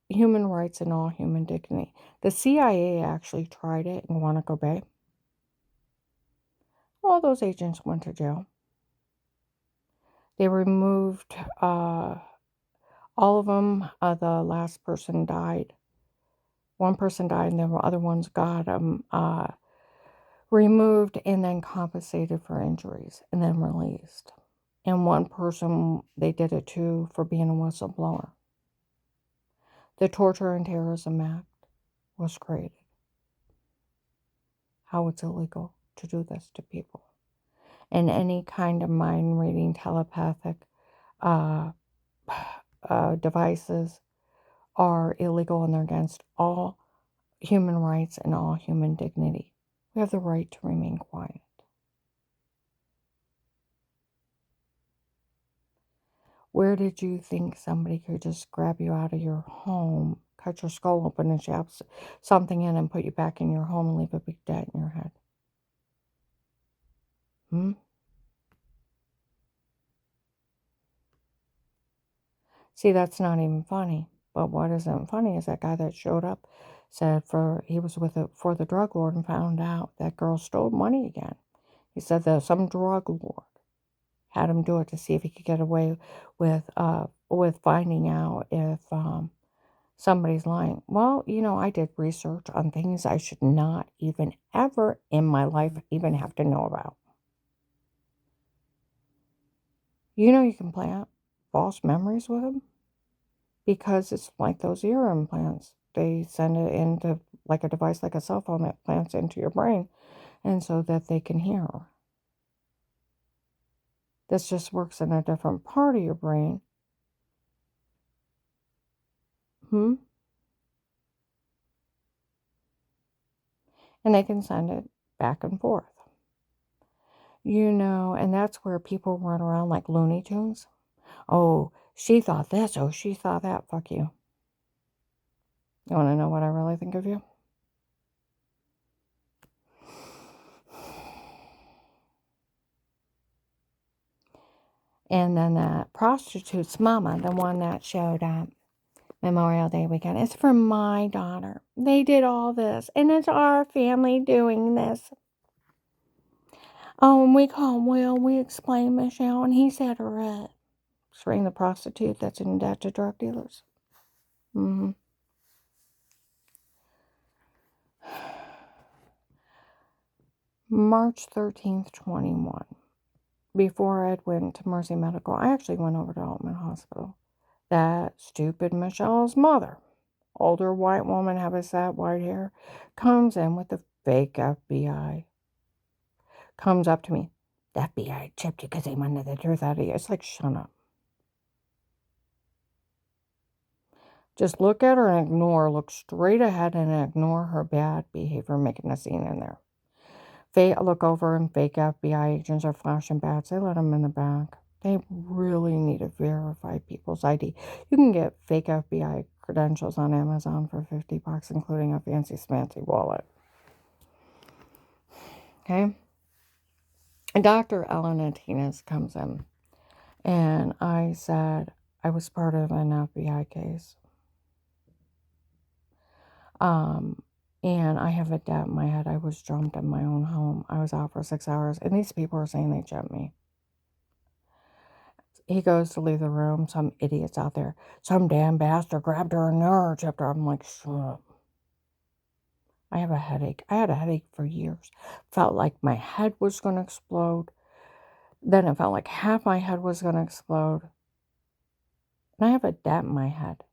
A: human rights and all human dignity. The CIA actually tried it in Guanaco Bay. All those agents went to jail. They removed all of them. The last person died. One person died and the other ones got removed and then compensated for injuries and then released. And one person, they did it too for being a whistleblower. The Torture and Terrorism Act was created. How it's illegal to do this to people. And any kind of mind reading, telepathic devices are illegal and they're against all human rights and all human dignity. We have the right to remain quiet. Where did you think somebody could just grab you out of your home, cut your skull open and shove something in and put you back in your home and leave a big dent in your head? See, that's not even funny. But what isn't funny is that guy that showed up said he was for the drug lord and found out that girl stole money again. He said that some drug lord had him do it to see if he could get away with finding out if somebody's lying. Well, I did research on things I should not even ever in my life even have to know about. You can plant false memories with them because it's like those ear implants. They send it into like a device like a cell phone that plants into your brain and so that they can hear. This just works in a different part of your brain. And they can send it back and forth. And that's where people run around like Looney Tunes. Oh, she thought this. Oh, she thought that. Fuck you. You want to know what I really think of you? And then that prostitute's mama, the one that showed up Memorial Day weekend, it's for my daughter. They did all this, and it's our family doing this. Oh, and we called Will, we explained Michelle, and he said her up. Serene, the prostitute that's in debt to drug dealers. March 13th, 21. before I went to Mercy Medical, I actually went over to Altman Hospital. That stupid Michelle's mother, older white woman, heavyset white hair, comes in with the fake FBI. Comes up to me. The FBI chipped you because they wanted the truth out of you. It's like, shut up. Just look at her and ignore. Look straight ahead and ignore her bad behavior, making a scene in there. Look over and fake FBI agents are flashing bats. They let them in the back. They really need to verify people's ID. You can get fake FBI credentials on Amazon for $50, including a fancy smancy wallet. Okay? And Dr. Ellen Antinez comes in. And I said I was part of an FBI case. And I have a dent in my head. I was jumped in my own home. I was out for 6 hours. And these people are saying they jumped me. He goes to leave the room. Some idiots out there. Some damn bastard grabbed her and her chipped her. I'm like, shut up. I have a headache. I had a headache for years. Felt like my head was going to explode. Then it felt like half my head was going to explode. And I have a dent in my head.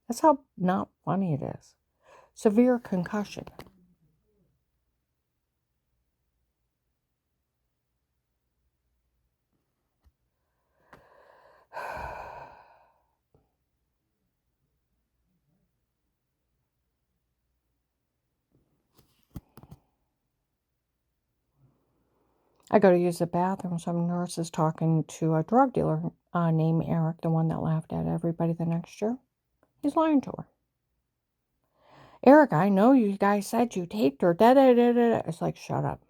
A: That's how not funny it is. Severe concussion. I go to use the bathroom. Some nurse is talking to a drug dealer named Eric, the one that laughed at everybody the next year. He's lying to her. Eric, I know you guys said you taped her. Da-da-da-da-da. It's like, shut up.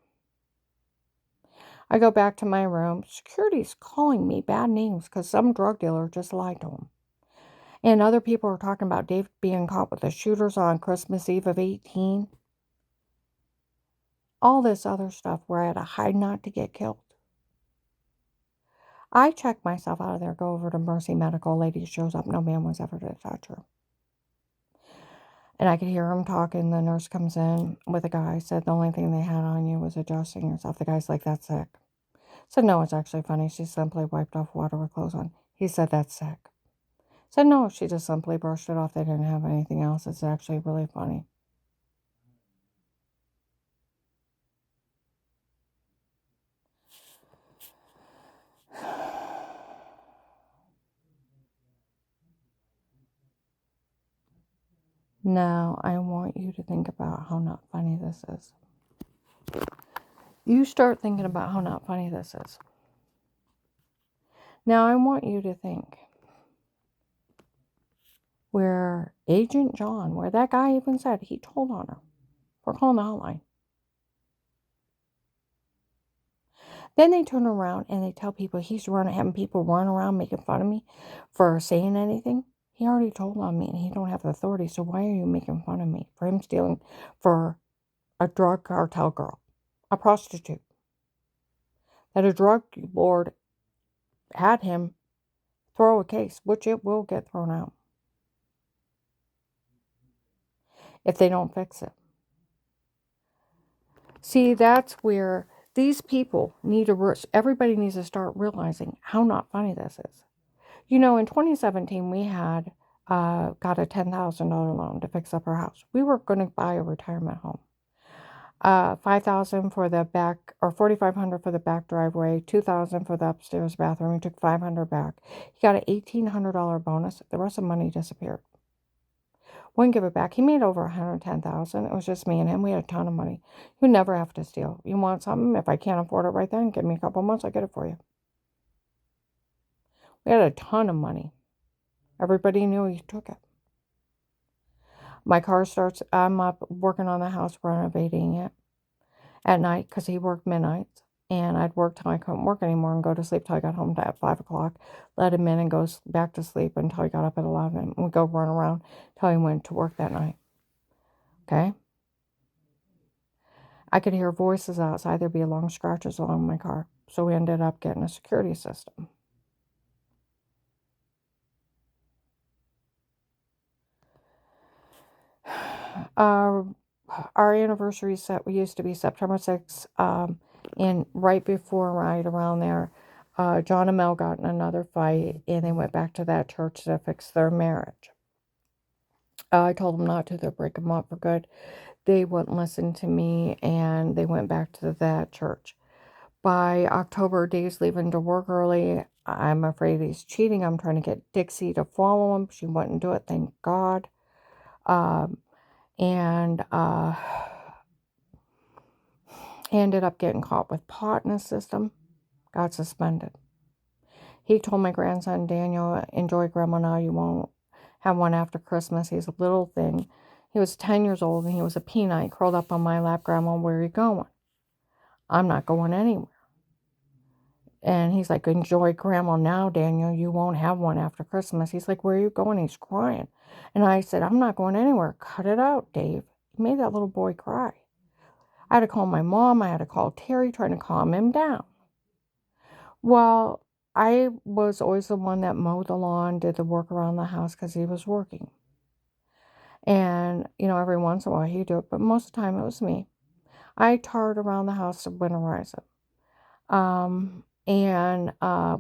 A: I go back to my room. Security's calling me bad names because some drug dealer just lied to him. And other people are talking about Dave being caught with the shooters on Christmas Eve of 18. All this other stuff where I had to hide not to get killed. I checked myself out of there, go over to Mercy Medical. Lady shows up. No man was ever to touch her. And I could hear him talking. The nurse comes in with a guy. Said the only thing they had on you was adjusting yourself. The guy's like, that's sick. Said, no, it's actually funny. She simply wiped off water with clothes on. He said, that's sick. Said, no, she just simply brushed it off. They didn't have anything else. It's actually really funny. Now, I want you to think about how not funny this is. You start thinking about how not funny this is. Now, I want you to think where Agent John, where that guy even said he told on her for calling the hotline. Then they turn around and they tell people he's having people run around making fun of me for saying anything. He already told on me and he don't have the authority, so why are you making fun of me for him stealing for a drug cartel girl, a prostitute, that a drug lord had him throw a case, which it will get thrown out if they don't fix it. See, that's where these people need to, everybody needs to start realizing how not funny this is. You know, in 2017, we had got a $10,000 loan to fix up our house. We were going to buy a retirement home. $5,000 for the back, or $4,500 for the back driveway, $2,000 for the upstairs bathroom. He took $500 back. He got an $1,800 bonus. The rest of the money disappeared. Wouldn't give it back. He made over $110,000. It was just me and him. We had a ton of money. You never have to steal. You want something? If I can't afford it right then, give me a couple months. I'll get it for you. We had a ton of money. Everybody knew he took it. My car starts, I'm up working on the house, renovating it at night because he worked midnights. And I'd work till I couldn't work anymore and go to sleep till I got home at 5 o'clock. Let him in and go back to sleep until he got up at 11. We'd go run around till he went to work that night. Okay? I could hear voices outside. There'd be long scratches along my car. So we ended up getting a security system. Our anniversary set used to be September 6th, And right around there, John and Mel got in another fight, and they went back to that church to fix their marriage. I told them not to, they'll break them up for good. They wouldn't listen to me, and they went back to that church. By October, Dave's leaving to work early. I'm afraid he's cheating. I'm trying to get Dixie to follow him. She wouldn't do it, thank God. And he ended up getting caught with pot in his system. Got suspended. He told my grandson, Daniel, enjoy grandma now. You won't have one after Christmas. He's a little thing. He was 10 years old, and he was a peanut. He curled up on my lap. Grandma, where are you going? I'm not going anywhere. And he's like, enjoy grandma now, Daniel. You won't have one after Christmas. He's like, where are you going? He's crying. And I said, I'm not going anywhere. Cut it out, Dave. He made that little boy cry. I had to call my mom. I had to call Terry, trying to calm him down. Well, I was always the one that mowed the lawn, did the work around the house because he was working. And, every once in a while he'd do it, but most of the time it was me. I tarred around the house to winterize it. And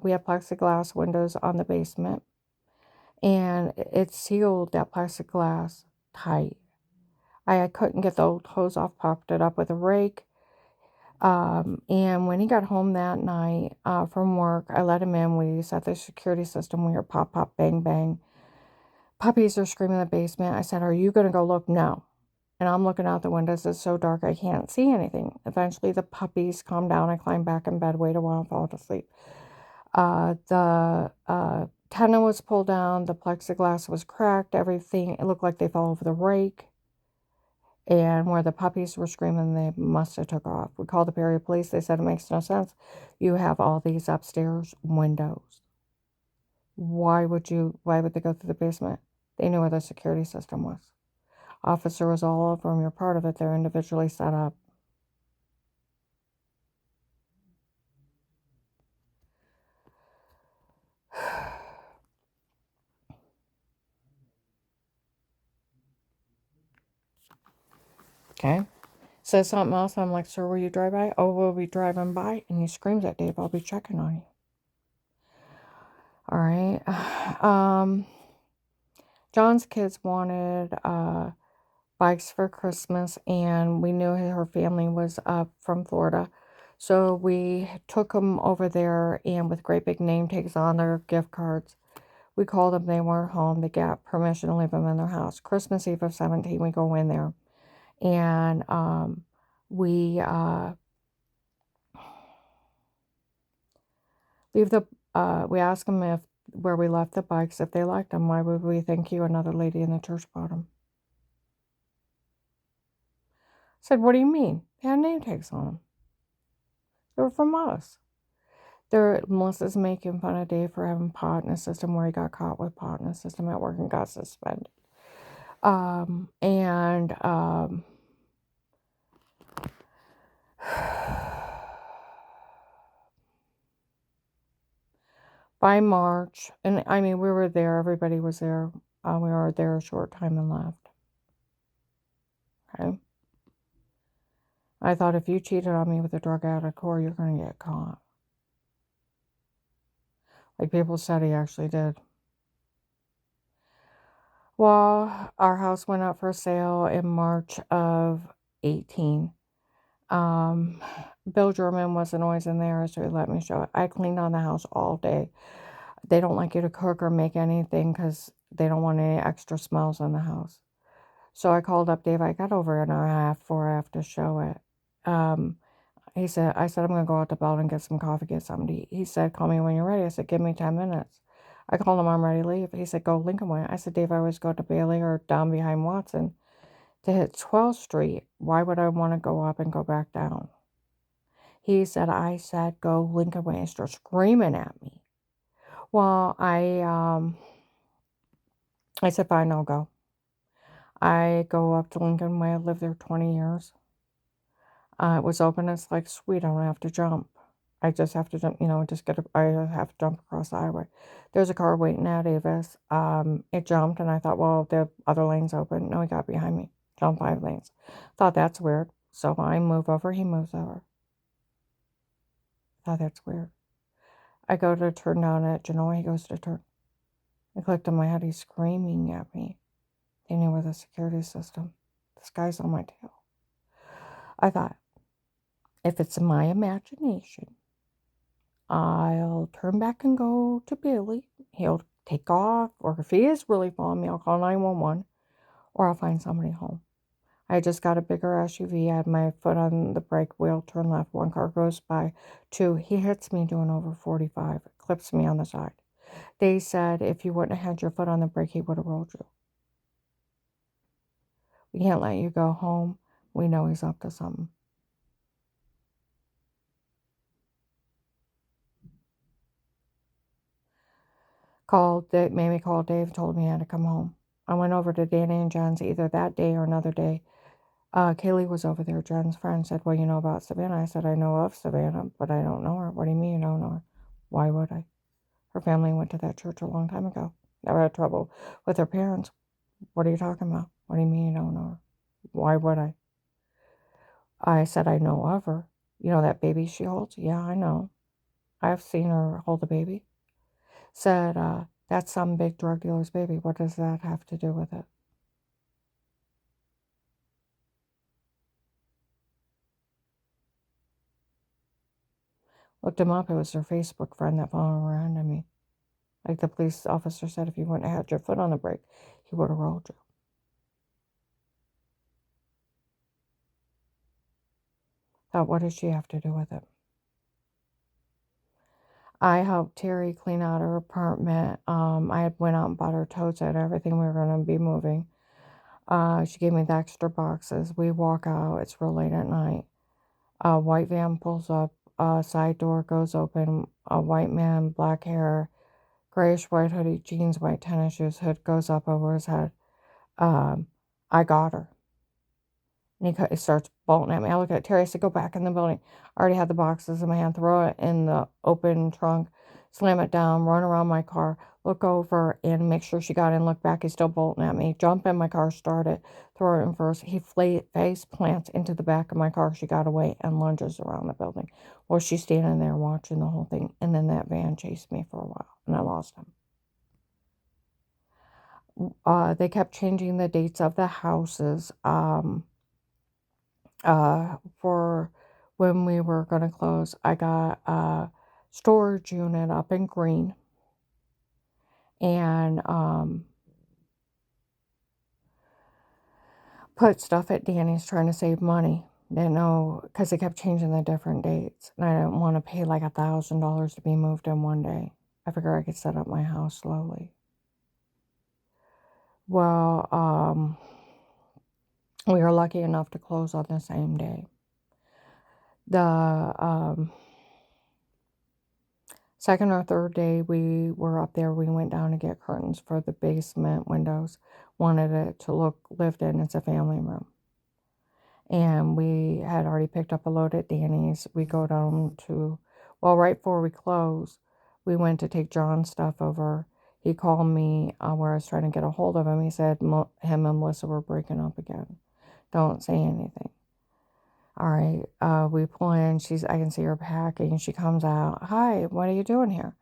A: we have plexiglass windows on the basement, and it sealed that plexiglass tight. I couldn't get the old hose off, popped it up with a rake. And when he got home that night from work, I let him in. We set the security system. We hear pop, pop, bang, bang. Puppies are screaming in the basement. I said, are you going to go look? No. And I'm looking out the windows. It's so dark I can't see anything. Eventually the puppies calm down. I climb back in bed, wait a while, and fall asleep. The antenna was pulled down. The plexiglass was cracked. Everything, it looked like they fell over the rake. And where the puppies were screaming, they must have took off. We called the Perry police. They said it makes no sense. You have all these upstairs windows. Why would they go through the basement? They knew where the security system was. Officer was all over them. You're part of it. They're individually set up. Okay. Says something else. I'm like, sir, will you drive by? Oh, we'll be driving by. And he screams at Dave, I'll be checking on you. All right. John's kids wanted bikes for Christmas, and we knew her family was up from Florida. So we took them over there, and with great big name tags on their gift cards, we called them. They weren't home. They got permission to leave them in their house. Christmas Eve of 17, we go in there, and we we asked them if where we left the bikes, if they liked them. Why would we thank you? Another lady in the church bought them. I said, what do you mean? They had name tags on them. They were from us. Melissa's making fun of Dave for having pot in his system, where he got caught with pot in his system at work and got suspended. By March, and I mean, we were there, everybody was there. We were there a short time and left. Okay. I thought if you cheated on me with a drug addict whore, you're going to get caught. Like people said he actually did. Well, our house went up for sale in March of 18. Bill German wasn't always in there, so he let me show it. I cleaned on the house all day. They don't like you to cook or make anything because they don't want any extra smells in the house. So I called up Dave. I got over an hour and a half before I have to show it. I said, I'm going to go out to Bell and get some coffee, get something to eat. He said, call me when you're ready. I said, give me 10 minutes. I called him, I'm ready to leave. He said, go Lincoln Way. I said, Dave, I always go to Bailey or down behind Watson to hit 12th Street. Why would I want to go up and go back down? He said, I said, go Lincoln Way, and start screaming at me. Well, I said, fine, I'll go. I go up to Lincoln Way. I lived there 20 years. It was open. It's like, sweet, I don't have to jump. I just have to jump, I have to jump across the highway. There's a car waiting at Avis. It jumped, and I thought, well, the other lane's open. No, he got behind me. Jumped 5 lanes. Thought that's weird. So I move over, he moves over. thought that's weird. I go to turn down at Genoa. He goes to turn. I clicked on my head. He's screaming at me. They knew with a security system. This guy's on my tail. I thought, if it's my imagination, I'll turn back and go to Billy. He'll take off. Or if he is really following me, I'll call 911. Or I'll find somebody home. I just got a bigger SUV. I had my foot on the brake wheel, turn left. One car goes by. Two, he hits me doing over 45, clips me on the side. They said if you wouldn't have had your foot on the brake, he would have rolled you. We can't let you go home. We know he's up to something. Made me call Dave, told me I had to come home. I went over to Danny and Jen's either that day or another day. Kaylee was over there. Jen's friend said, well, you know about Savannah? I said, I know of Savannah, but I don't know her. What do you mean you don't know her? Why would I? Her family went to that church a long time ago. Never had trouble with her parents. What are you talking about? What do you mean you don't know her? Why would I? I said, I know of her. You know that baby she holds? Yeah, I know. I've seen her hold a baby. Said, that's some big drug dealer's baby. What does that have to do with it? Looked him up. It was her Facebook friend that followed around to me. Like the police officer said, if you wouldn't have had your foot on the brake, he would have rolled you. Thought, what does she have to do with it? I helped Terry clean out her apartment. I had went out and bought her tote set, everything we were going to be moving. She gave me the extra boxes. We walk out. It's real late at night. A white van pulls up. Side door goes open. A white man, black hair, grayish white hoodie, jeans, white tennis shoes. Hood goes up over his head. I got her. And he starts bolting at me. I look at Terry. I said, go back in the building. I already had the boxes in my hand. Throw it in the open trunk. Slam it down. Run around my car. Look over and make sure she got in. Look back. He's still bolting at me. Jump in my car. Start it. Throw it in first. He face plants into the back of my car. She got away and lunges around the building. Well, she's standing there watching the whole thing. And then that van chased me for a while. And I lost him. They kept changing the dates of the houses. For when we were going to close, I got a storage unit up in Green, and put stuff at Danny's trying to save money. Didn't know, because they kept changing the different dates, and I didn't want to pay like $1,000 to be moved in one day. I figured I could set up my house slowly. Well, we were lucky enough to close on the same day. The second or third day we were up there, we went down to get curtains for the basement windows. Wanted it to look lived in. It's a family room. And we had already picked up a load at Danny's. We go down to, well, right before we close, we went to take John's stuff over. He called me where I was trying to get a hold of him. He said him and Melissa were breaking up again. Don't say anything. All right, we pull in. I can see her packing. She comes out. Hi, what are you doing here?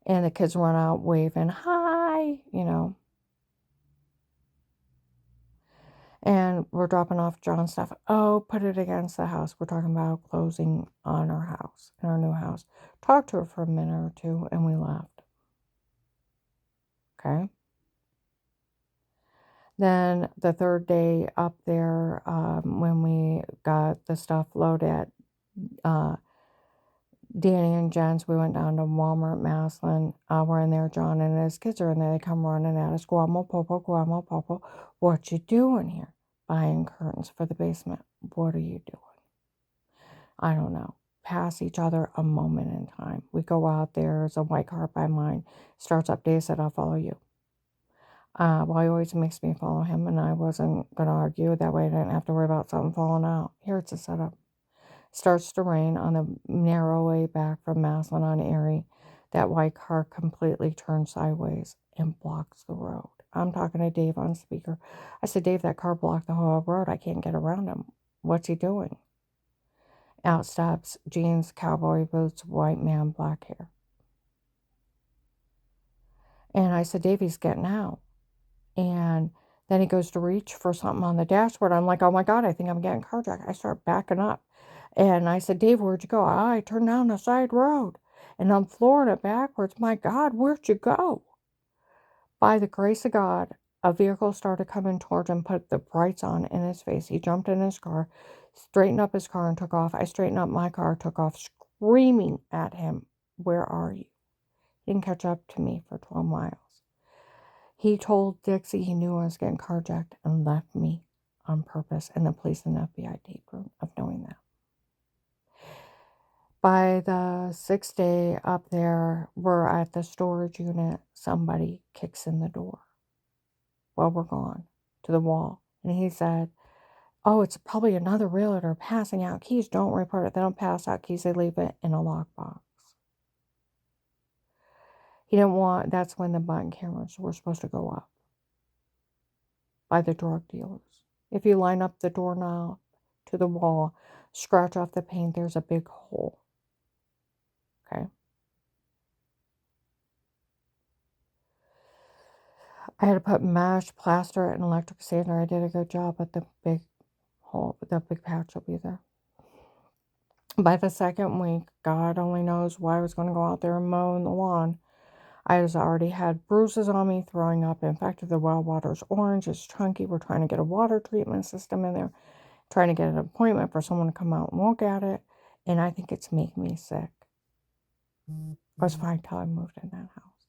A: And the kids run out waving, hi, And we're dropping off John's stuff. Oh, put it against the house. We're talking about closing on our house, in our new house. Talked to her for a minute or two, and we left. Okay. Then the third day up there, when we got the stuff loaded at Danny and Jen's, we went down to Walmart, Maslin. We're in there. John and his kids are in there. They come running at us. Guamo Popo. What you doing here? Buying curtains for the basement. What are you doing? I don't know. Pass each other a moment in time. We go out there. There's a white car by mine. Starts up. Dave said, I'll follow you. Well, he always makes me follow him, and I wasn't going to argue. That way I didn't have to worry about something falling out. Here it's a setup. Starts to rain on the narrow way back from Maslin on Erie. That white car completely turns sideways and blocks the road. I'm talking to Dave on speaker. I said, Dave, that car blocked the whole road. I can't get around him. What's he doing? Out steps, jeans, cowboy boots, white man, black hair. And I said, Davey's getting out. And then he goes to reach for something on the dashboard. I'm like, oh my God, I think I'm getting carjacked. I start backing up. And I said, Dave, where'd you go? I turned down the side road. And I'm flooring it backwards. My God, where'd you go? By the grace of God, a vehicle started coming towards him, put the brights on in his face. He jumped in his car, straightened up his car, and took off. I straightened up my car, took off, screaming at him, where are you? He didn't catch up to me for 12 miles. He told Dixie he knew I was getting carjacked and left me on purpose, and the police and FBI taped room of knowing that. By the 6th day up there, we're at the storage unit. Somebody kicks in the door. Well, we're gone to the wall. And he said, oh, it's probably another realtor passing out keys. Don't report it. They don't pass out keys. They leave it in a lockbox. He didn't want, that's when the button cameras were supposed to go up by the drug dealers. If you line up the doorknob to the wall, scratch off the paint, there's a big hole. Okay. I had to put mesh, plaster, and electric sander. I did a good job, but the big hole, the big patch will be there. By the second week, God only knows why I was going to go out there and mow the lawn. I was already had bruises on me, throwing up. In fact, the well water's orange, it's chunky. We're trying to get a water treatment system in there, trying to get an appointment for someone to come out and look at it. And I think it's making me sick. I was fine till I moved in that house.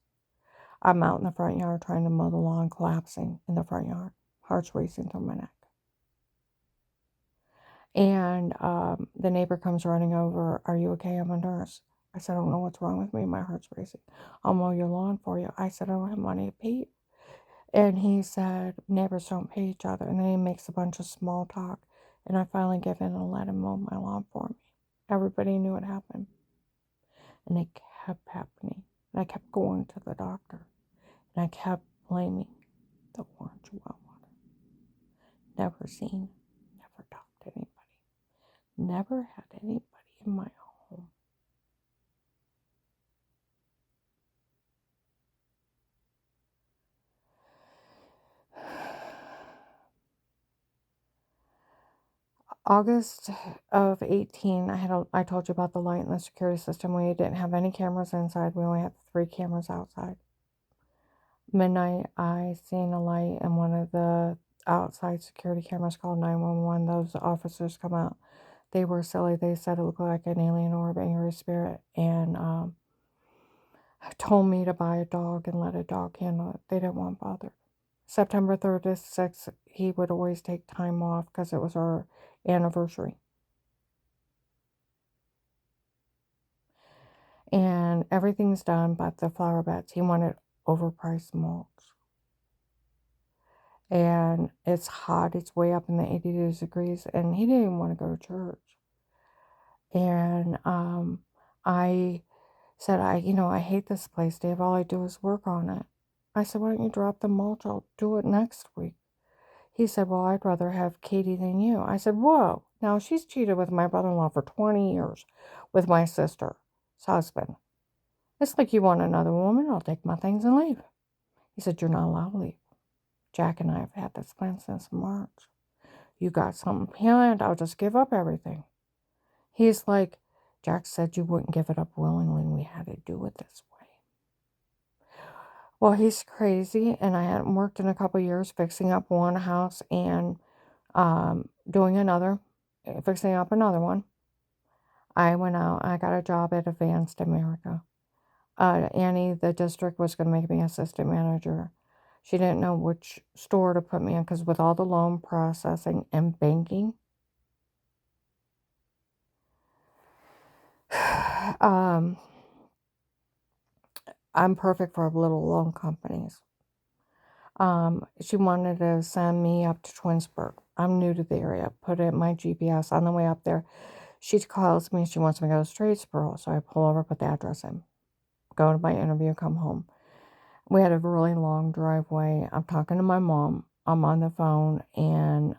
A: I'm out in the front yard trying to mow the lawn, collapsing in the front yard. Heart's racing through my neck. And the neighbor comes running over. Are you okay? I'm a nurse. I said, I don't know what's wrong with me. My heart's racing. I'll mow your lawn for you. I said, I don't have money to pay you. And he said, neighbors don't pay each other. And then he makes a bunch of small talk. And I finally give in and let him mow my lawn for me. Everybody knew it happened. And it kept happening. And I kept going to the doctor. And I kept blaming the orange well water. Never seen, never talked to anybody. Never had anybody in my home. August of 18, I told you about the light in the security system. We didn't have any cameras inside. We only had 3 cameras outside. Midnight, I seen a light in one of the outside security cameras, called 911. Those officers come out. They were silly. They said it looked like an alien orb, angry spirit, and told me to buy a dog and let a dog handle it. They didn't want bothered. September 3rd to 6th, he would always take time off because it was our anniversary. And everything's done but the flower beds. He wanted overpriced mulch. And it's hot. It's way up in the 82 degrees. And he didn't even want to go to church. And I said, I hate this place, Dave. All I do is work on it. I said, why don't you drop the mulch? I'll do it next week. He said, well, I'd rather have Katie than you. I said, whoa. Now, she's cheated with my brother-in-law for 20 years with my sister's husband. It's like you want another woman, I'll take my things and leave. He said, you're not allowed to leave. Jack and I have had this plan since March. You got something planned, I'll just give up everything. He's like, Jack said you wouldn't give it up willingly. We had to do it this way. Well, he's crazy, and I hadn't worked in a couple years fixing up one house and doing another, fixing up another one. I went out, I got a job at Advanced America. Annie, the district, was going to make me assistant manager. She didn't know which store to put me in because with all the loan processing and banking, I'm perfect for little loan companies. She wanted to send me up to Twinsburg. I'm new to the area. Put in my GPS on the way up there. She calls me. She wants me to go to Statesboro. So I pull over, put the address in, go to my interview, come home. We had a really long driveway. I'm talking to my mom. I'm on the phone, and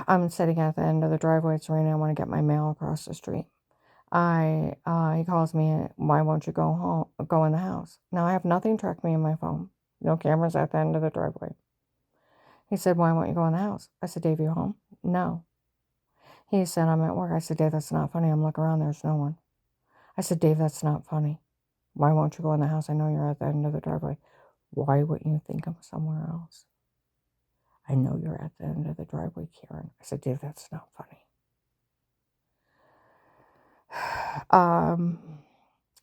A: I'm sitting at the end of the driveway. It's raining. I want to get my mail across the street. He calls me, why won't you go in the house? Now I have nothing tracked me in my phone. No cameras at the end of the driveway. He said, why won't you go in the house? I said, Dave, you home? No. He said, I'm at work. I said, Dave, that's not funny. I'm looking around. There's no one. I said, Dave, that's not funny. Why won't you go in the house? I know you're at the end of the driveway. Why wouldn't you think I'm somewhere else? I know you're at the end of the driveway, Karen. I said, Dave, that's not funny.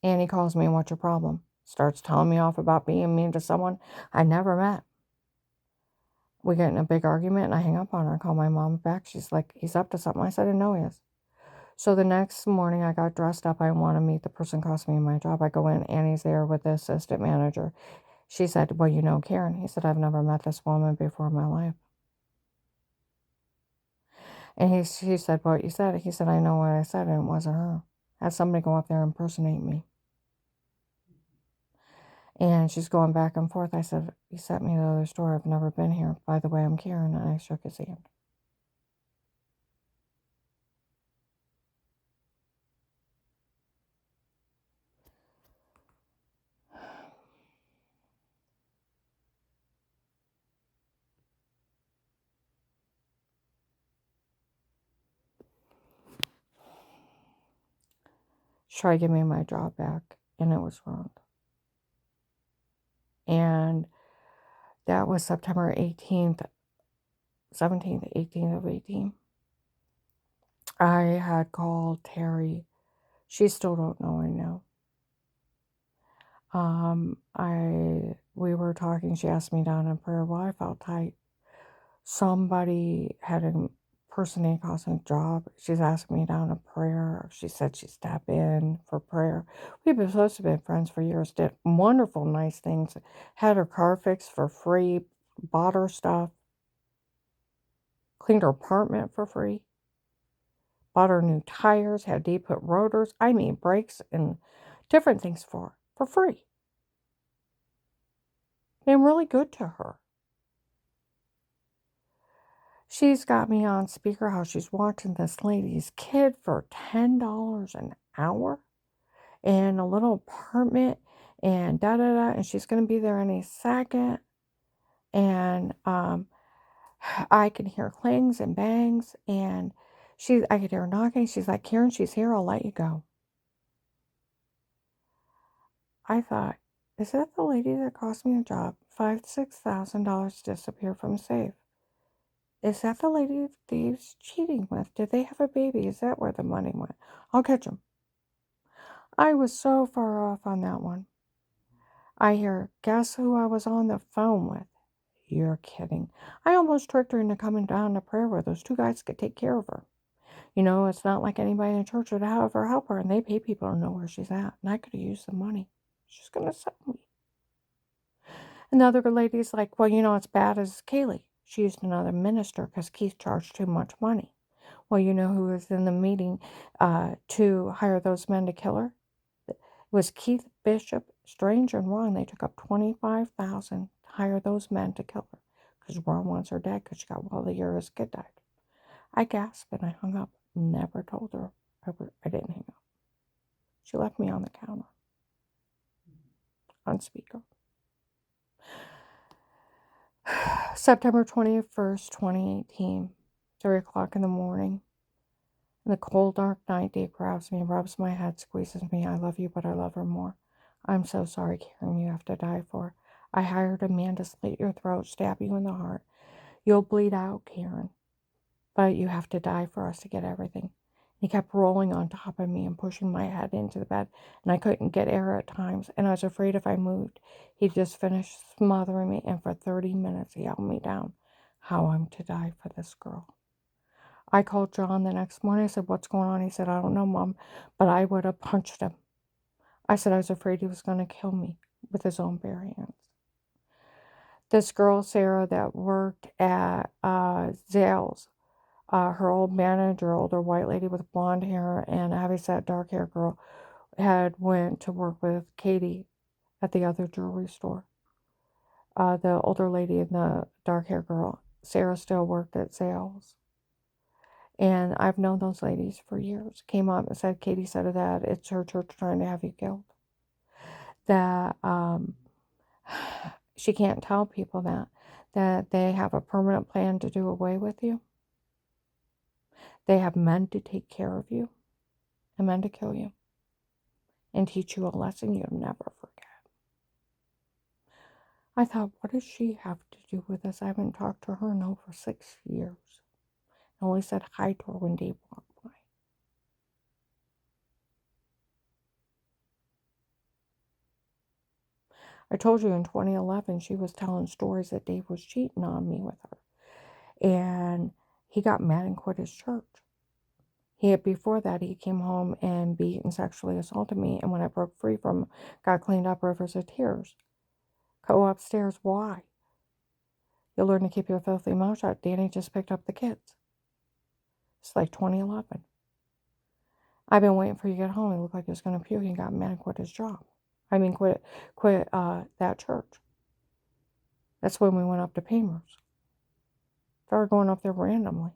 A: And he calls me, what's your problem? Starts telling me off about being mean to someone I never met. We get in a big argument and I hang up on her. I call my mom back. She's like, he's up to something. I said, I know he is. So the next morning I got dressed up. I want to meet the person cost me my job. I go in, Annie's there with the assistant manager. She said, well, you know Karen. He said, I've never met this woman before in my life. And she said, what you said? He said, I know what I said and it wasn't her. Had somebody go up there and impersonate me. And she's going back and forth. I said, he sent me to the other store. I've never been here. By the way, I'm Karen. And I shook his hand. She tried to give me my job back, and it was wrong. And that was September 18th, 17th, 18th of 18. I had called Terry. She still don't know I know. We were talking. She asked me down in prayer. Well, I felt tight. Somebody had impersonate costing a job. She's asking me down in prayer. She said she'd step in for prayer. We've been supposed to be friends for years. Did wonderful, nice things. Had her car fixed for free. Bought her stuff. Cleaned her apartment for free. Bought her new tires. Had Dee put rotors. I mean brakes and different things for free. Been really good to her. She's got me on speaker how she's watching this lady's kid for $10 an hour in a little apartment and da-da-da, and she's going to be there any second. And I can hear clings and bangs, and I could hear her knocking. She's like, Karen, she's here. I'll let you go. I thought, is that the lady that cost me a job? $5,000 to $6,000 disappear from safe. Is that the lady Dave's cheating with? Did they have a baby? Is that where the money went? I'll catch him. I was so far off on that one. I hear, guess who I was on the phone with? You're kidding. I almost tricked her into coming down to prayer where those two guys could take care of her. You know, it's not like anybody in the church would have her help her, and they pay people to know where she's at. And I could have used the money. She's going to sell me. Another lady's like, well, you know, it's bad as Kaylee. She used another minister because Keith charged too much money. Well, you know who was in the meeting to hire those men to kill her? It was Keith Bishop. Strange and wrong. They took up $25,000 to hire those men to kill her because Ron wants her dead because she got well the year his kid died. I gasped and I hung up. Never told her I didn't hang up. She left me on the counter on speaker. September 21st, 2018, 3 o'clock in the morning. In the cold, dark night, Dave grabs me, rubs my head, squeezes me. I love you, but I love her more. I'm so sorry, Karen, you have to die for. I hired a man to slit your throat, stab you in the heart. You'll bleed out, Karen, but you have to die for us to get everything. He kept rolling on top of me and pushing my head into the bed, and I couldn't get air at times, and I was afraid if I moved, he'd just finish smothering me, and for 30 minutes he held me down. How I'm to die for this girl. I called John the next morning. I said, what's going on? He said, I don't know, Mom, but I would have punched him. I said I was afraid he was going to kill me with his own bare hands. This girl, Sarah, that worked at Zales, her old manager, older white lady with blonde hair and a heavy-set dark hair girl, had went to work with Katie at the other jewelry store. The older lady and the dark hair girl, Sarah, still worked at Zales. And I've known those ladies for years. Came up and said, Katie said that it's her church trying to have you killed. That she can't tell people that they have a permanent plan to do away with you. They have men to take care of you and men to kill you and teach you a lesson you'll never forget. I thought, what does she have to do with this? I haven't talked to her in over 6 years. I only said hi to her when Dave walked by. I told you in 2011 she was telling stories that Dave was cheating on me with her. And he got mad and quit his church. Before that, he came home and beat and sexually assaulted me. And when I broke free from him, got cleaned up, rivers of tears. Go upstairs. Why? You'll learn to keep your filthy mouth shut. Danny just picked up the kids. It's like 2011. I've been waiting for you to get home. He looked like he was going to puke. He got mad and quit his job. Quit that church. That's when we went up to Pamers. Started going up there randomly.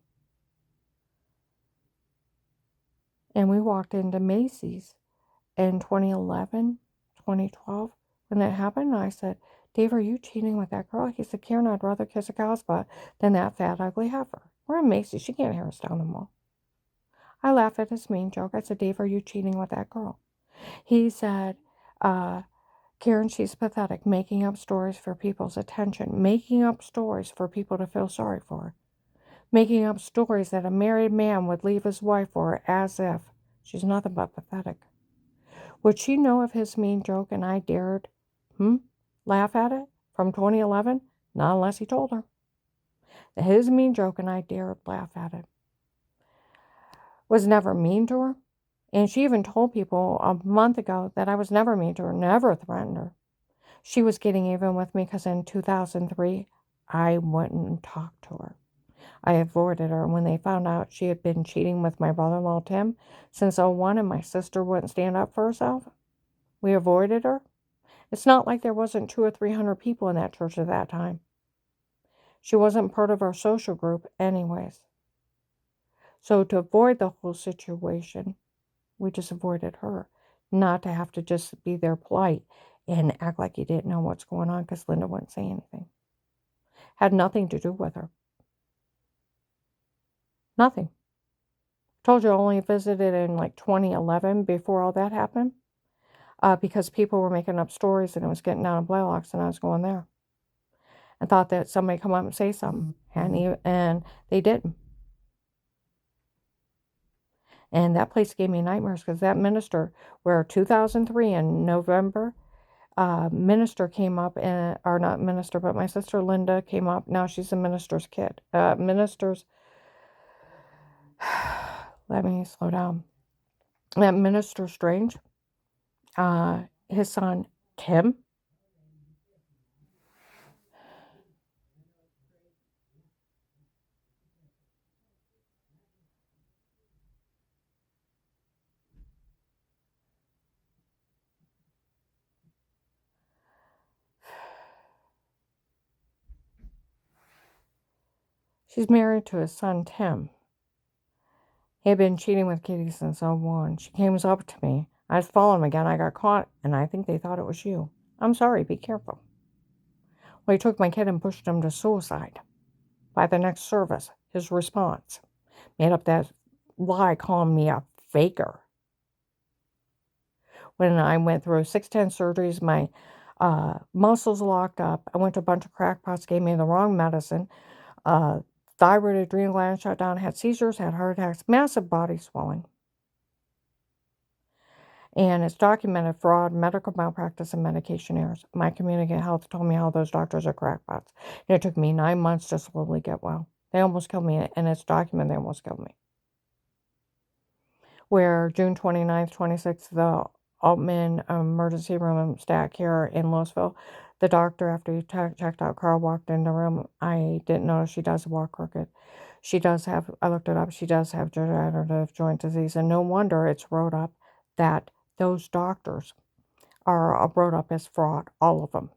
A: And we walked into Macy's in 2011, 2012. When that happened, I said, Dave, are you cheating with that girl? He said, Karen, I'd rather kiss a cow's butt than that fat, ugly heifer. We're in Macy's. She can't hear us down the mall. I laughed at his mean joke. I said, Dave, are you cheating with that girl? He said, Karen, she's pathetic, making up stories for people's attention, making up stories for people to feel sorry for her, making up stories that a married man would leave his wife for as if she's nothing but pathetic. Would she know of his mean joke and I dared, laugh at it from 2011? Not unless he told her. His mean joke and I dared laugh at it. Was never mean to her. And she even told people a month ago that I was never mean to her, never threatened her. She was getting even with me because in 2003, I wouldn't talk to her. I avoided her. And when they found out she had been cheating with my brother-in-law, Tim, since 2001, and my sister wouldn't stand up for herself, we avoided her. It's not like there wasn't 200 or 300 people in that church at that time. She wasn't part of our social group anyways. So to avoid the whole situation, we just avoided her. Not to have to just be there polite and act like you didn't know what's going on because Linda wouldn't say anything. Had nothing to do with her. Nothing. Told you I only visited in like 2011 before all that happened. Because people were making up stories and it was getting down to Blaylocks and I was going there. And thought that somebody come up and say something. And they didn't. And that place gave me nightmares because that minister, where 2003 in November, minister came up, or not minister, but my sister Linda came up. Now she's a minister's kid. Let me slow down. That Minister Strange, his son Tim. She's married to his son Tim. He had been cheating with Kitty since 2001. She came up to me. I was following him again. I got caught, and I think they thought it was you. I'm sorry. Be careful. Well, he took my kid and pushed him to suicide. By the next service, his response made up that lie calling me a faker. When I went through 610 surgeries, my muscles locked up. I went to a bunch of crackpots, gave me the wrong medicine. Thyroid, adrenal gland shut down, had seizures, had heart attacks, massive body swelling. And it's documented fraud, medical malpractice, and medication errors. My community health told me how those doctors are crackpots. And it took me 9 months to slowly get well. They almost killed me, and it's documented they almost killed me. Where June 29th, 26th, the Altman emergency room in Stat Care in Louisville, the doctor, after he checked out Carl, walked in the room. I didn't notice she does walk crooked. She does have, I looked it up, she does have degenerative joint disease. And no wonder it's wrote up that those doctors are wrote up as fraud, all of them.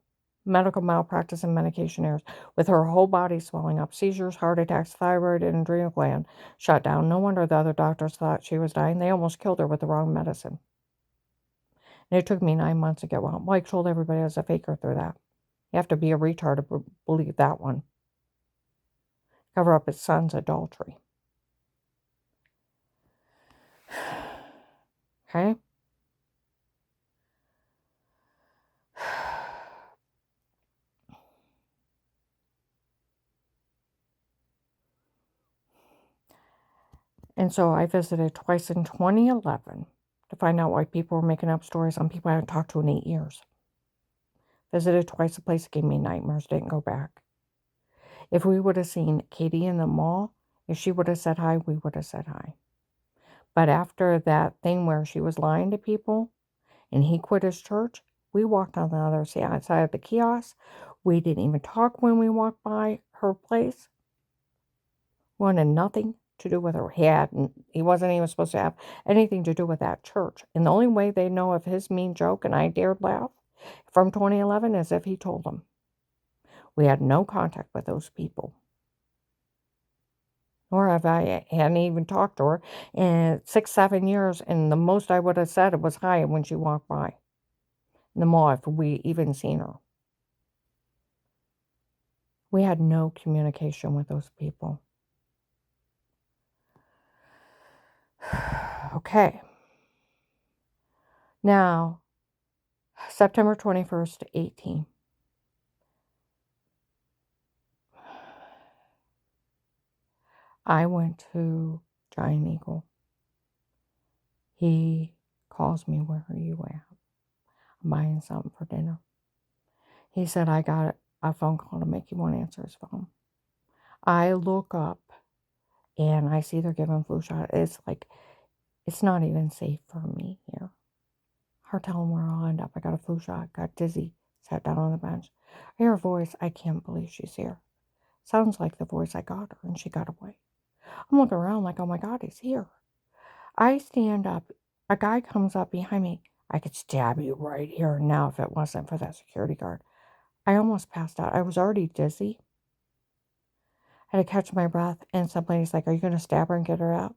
A: medical malpractice and medication errors, with her whole body swelling up, seizures, heart attacks, thyroid and adrenal gland shut down. No wonder the other doctors thought she was dying. They almost killed her with the wrong medicine. And it took me 9 months to get well. Mike told everybody I was a faker through that. You have to be a retard to believe that one. Cover up his son's adultery. Okay? And so I visited twice in 2011 to find out why people were making up stories on people I haven't talked to in 8 years. Visited twice, the place gave me nightmares, didn't go back. If we would have seen Katie in the mall, if she would have said hi, we would have said hi. But after that thing where she was lying to people and he quit his church, we walked on the other side of the kiosk. We didn't even talk when we walked by her place. Wanted nothing to do with her. He wasn't even supposed to have anything to do with that church. And the only way they know of his mean joke, and I dared laugh, from 2011 is if he told them. We had no contact with those people. Nor hadn't even talked to her in 6, 7 years, and the most I would have said was hi when she walked by in the mall, if we even seen her. We had no communication with those people. Okay. Now, September 21st, 18. I went to Giant Eagle. He calls me, where are you at? I'm buying something for dinner. He said, I got a phone call to make you want to answer his phone. I look up and I see they're giving flu shot. It's like, it's not even safe for me here. Hard telling where I'll end up. I got a flu shot, got dizzy, sat down on the bench. I hear a voice. I can't believe she's here. Sounds like the voice I got her, and she got away. I'm looking around like, oh my God, he's here. I stand up. A guy comes up behind me. I could stab you right here and now if it wasn't for that security guard. I almost passed out. I was already dizzy. I had to catch my breath, and some lady's like, are you going to stab her and get her out?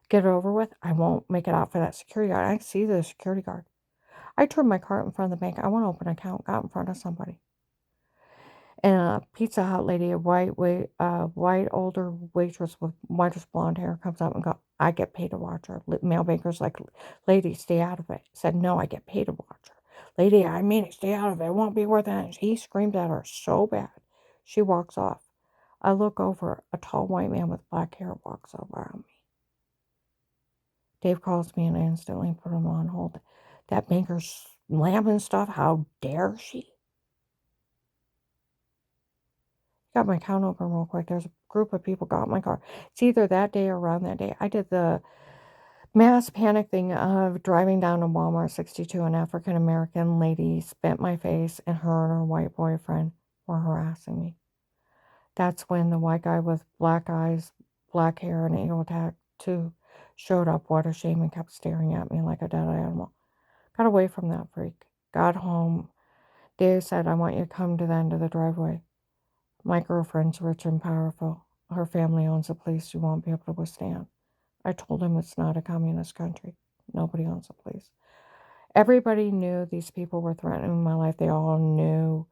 A: Get it over with? I won't make it out for that security guard. I see the security guard. I turned my cart in front of the bank. I want to open an account. Got in front of somebody. And a Pizza Hut lady, a white older waitress with whitish blonde hair, comes up and goes, I get paid to watch her. Male banker's like, lady, stay out of it. Said, no, I get paid to watch her. Lady, I mean it, stay out of it. It won't be worth it. He screamed at her so bad. She walks off. I look over. A tall white man with black hair walks over on me. Dave calls me and I instantly put him on hold. That banker's slamming stuff. How dare she? Got my account open real quick. There's a group of people got in my car. It's either that day or around that day. I did the mass panic thing of driving down to Walmart 62. An African American lady spit my face, and her white boyfriend were harassing me. That's when the white guy with black eyes, black hair, and eagle tattoo showed up. What a shame, and kept staring at me like a dead animal. Got away from that freak. Got home. Dave said, I want you to come to the end of the driveway. My girlfriend's rich and powerful. Her family owns a place you won't be able to withstand. I told him it's not a communist country. Nobody owns a place. Everybody knew these people were threatening my life. They all knew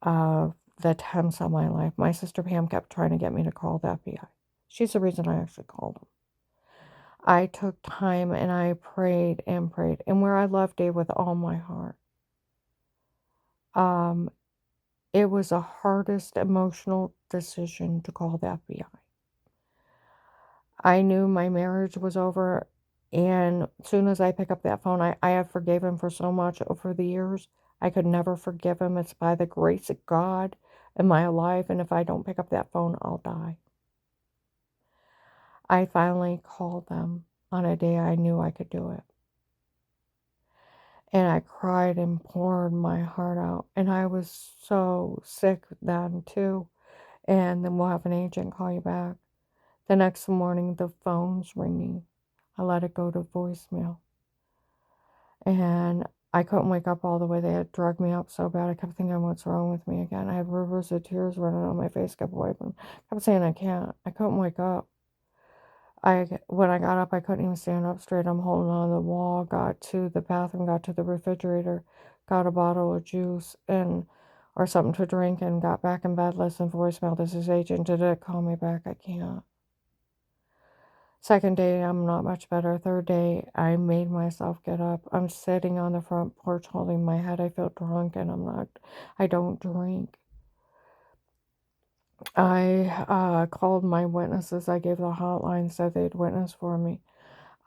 A: the attempts on my life. My sister Pam kept trying to get me to call the FBI. She's the reason I actually called them. I took time and I prayed and prayed. And where I loved Dave with all my heart. It was the hardest emotional decision to call the FBI. I knew my marriage was over, and as soon as I pick up that phone, I have forgiven him for so much over the years. I could never forgive him. It's by the grace of God am I alive, and if I don't pick up that phone, I'll die. I finally called them on a day I knew I could do it. And I cried and poured my heart out. And I was so sick then too. And then we'll have an agent call you back. The next morning, the phone's ringing. I let it go to voicemail. And I couldn't wake up all the way. They had drugged me up so bad. I kept thinking, what's wrong with me again? I had rivers of tears running down my face, kept wiping. Kept saying, I can't. I couldn't wake up. When I got up, I couldn't even stand up straight. I'm holding on the wall, got to the bathroom, got to the refrigerator, got a bottle of juice or something to drink, and got back in bed, listened voicemail. This is Agent. Did it call me back? I can't. Second day, I'm not much better. Third day, I made myself get up. I'm sitting on the front porch holding my head. I feel drunk and I don't drink. I called my witnesses. I gave the hotline, said they'd witness for me.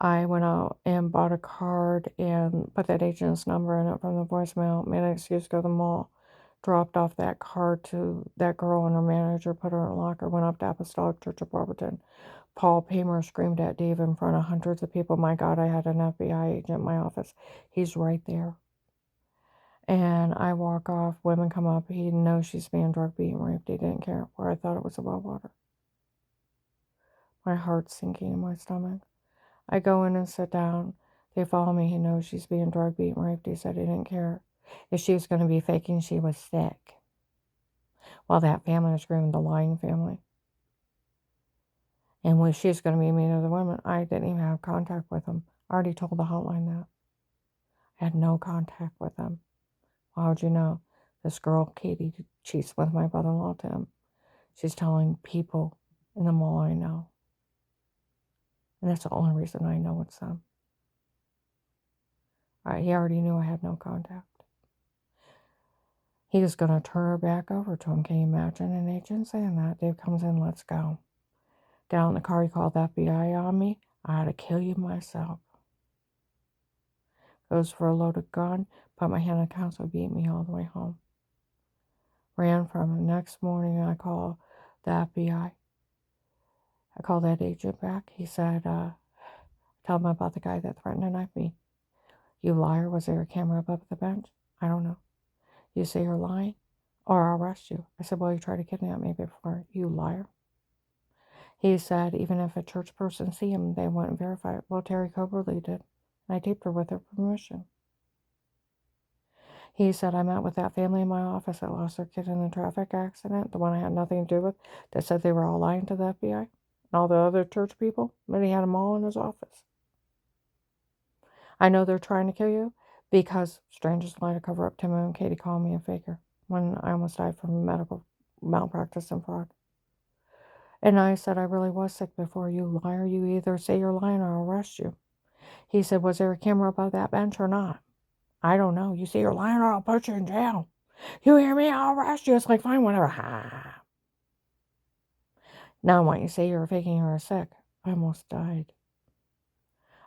A: I went out and bought a card and put that agent's number in it from the voicemail, made an excuse to go to the mall, dropped off that card to that girl and her manager, put her in a locker, went up to Apostolic Church of Barberton. Paul Pamer screamed at Dave in front of hundreds of people, my God, I had an FBI agent in my office. He's right there. And I walk off, women come up, he knows she's being drug beaten, raped, he didn't care, where I thought it was above water. My heart's sinking in my stomach. I go in and sit down. They follow me. He knows she's being drug beaten, raped. He said he didn't care if she was going to be faking she was sick. Well, that family was screaming, the lying family. And when she's going to be mean to the women, I didn't even have contact with them. I already told the hotline that. I had no contact with them. Well, how'd you know? This girl, Katie, cheats with my brother-in-law, Tim. She's telling people in the mall I know. And that's the only reason I know it's them. He already knew I had no contact. He was going to turn her back over to him. Can you imagine an agent saying that? Dave comes in, let's go. Get out in the car, he called the FBI on me. I had to kill you myself. Goes for a loaded gun, put my hand on the council, beat me all the way home. Ran from him. Next morning, I call the FBI. I called that agent back. He said, tell him about the guy that threatened to knife me. You liar, was there a camera above the bench? I don't know. You say you're lying, or I'll arrest you. I said, well, you tried to kidnap me before, you liar. He said, even if a church person see him, they wouldn't verify it. Well, Terry Coberly did. And I taped her with her permission. He said, I met with that family in my office that lost their kid in a traffic accident, the one I had nothing to do with, that said they were all lying to the FBI. And all the other church people, but he had them all in his office. I know they're trying to kill you because strangers lie to cover up. Tim and Katie called me a faker when I almost died from medical malpractice and fraud. And I said, I really was sick before, you liar. You either say you're lying or I'll arrest you. He said, was there a camera above that bench or not? I don't know. You say you're lying or I'll put you in jail. You hear me? I'll arrest you. It's like, fine, whatever. Ha. Now I want you to say you're faking you were sick. I almost died.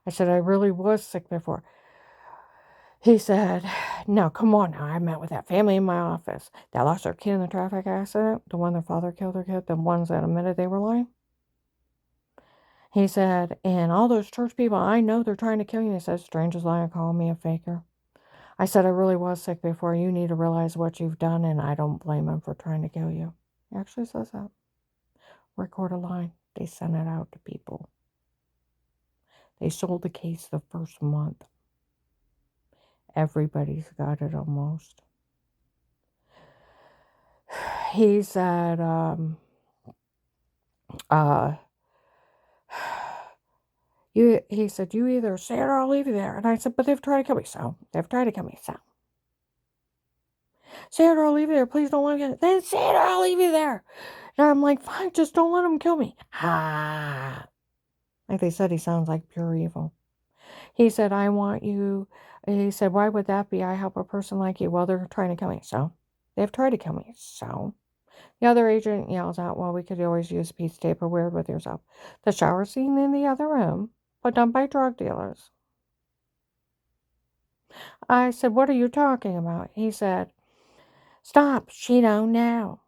A: I said, I really was sick before. He said, no, come on now. I met with that family in my office that lost their kid in the traffic accident, the one their father killed their kid, the ones that admitted they were lying. He said, and all those church people, I know they're trying to kill you. He said, strangers lying, calling me a faker. I said, I really was sick before. You need to realize what you've done, and I don't blame him for trying to kill you. He actually says that. Record a line. They sent it out to people. They sold the case the first month. Everybody's got it almost. He said, he said, you either say it or I'll leave you there. And I said, but they've tried to kill me. So they've tried to kill me. So say it or I'll leave you there. Please don't let me get it. Then say it or I'll leave you there. And I'm like, fine, just don't let them kill me. Ha. Like they said, he sounds like pure evil. He said, I want you. He said, why would that be? I help a person like you. Well, they're trying to kill me. So they've tried to kill me. So the other agent yells out, well, we could always use a piece of tape or weird with yourself. The shower scene in the other room, but done by drug dealers. I said, what are you talking about? He said, stop, she don't know.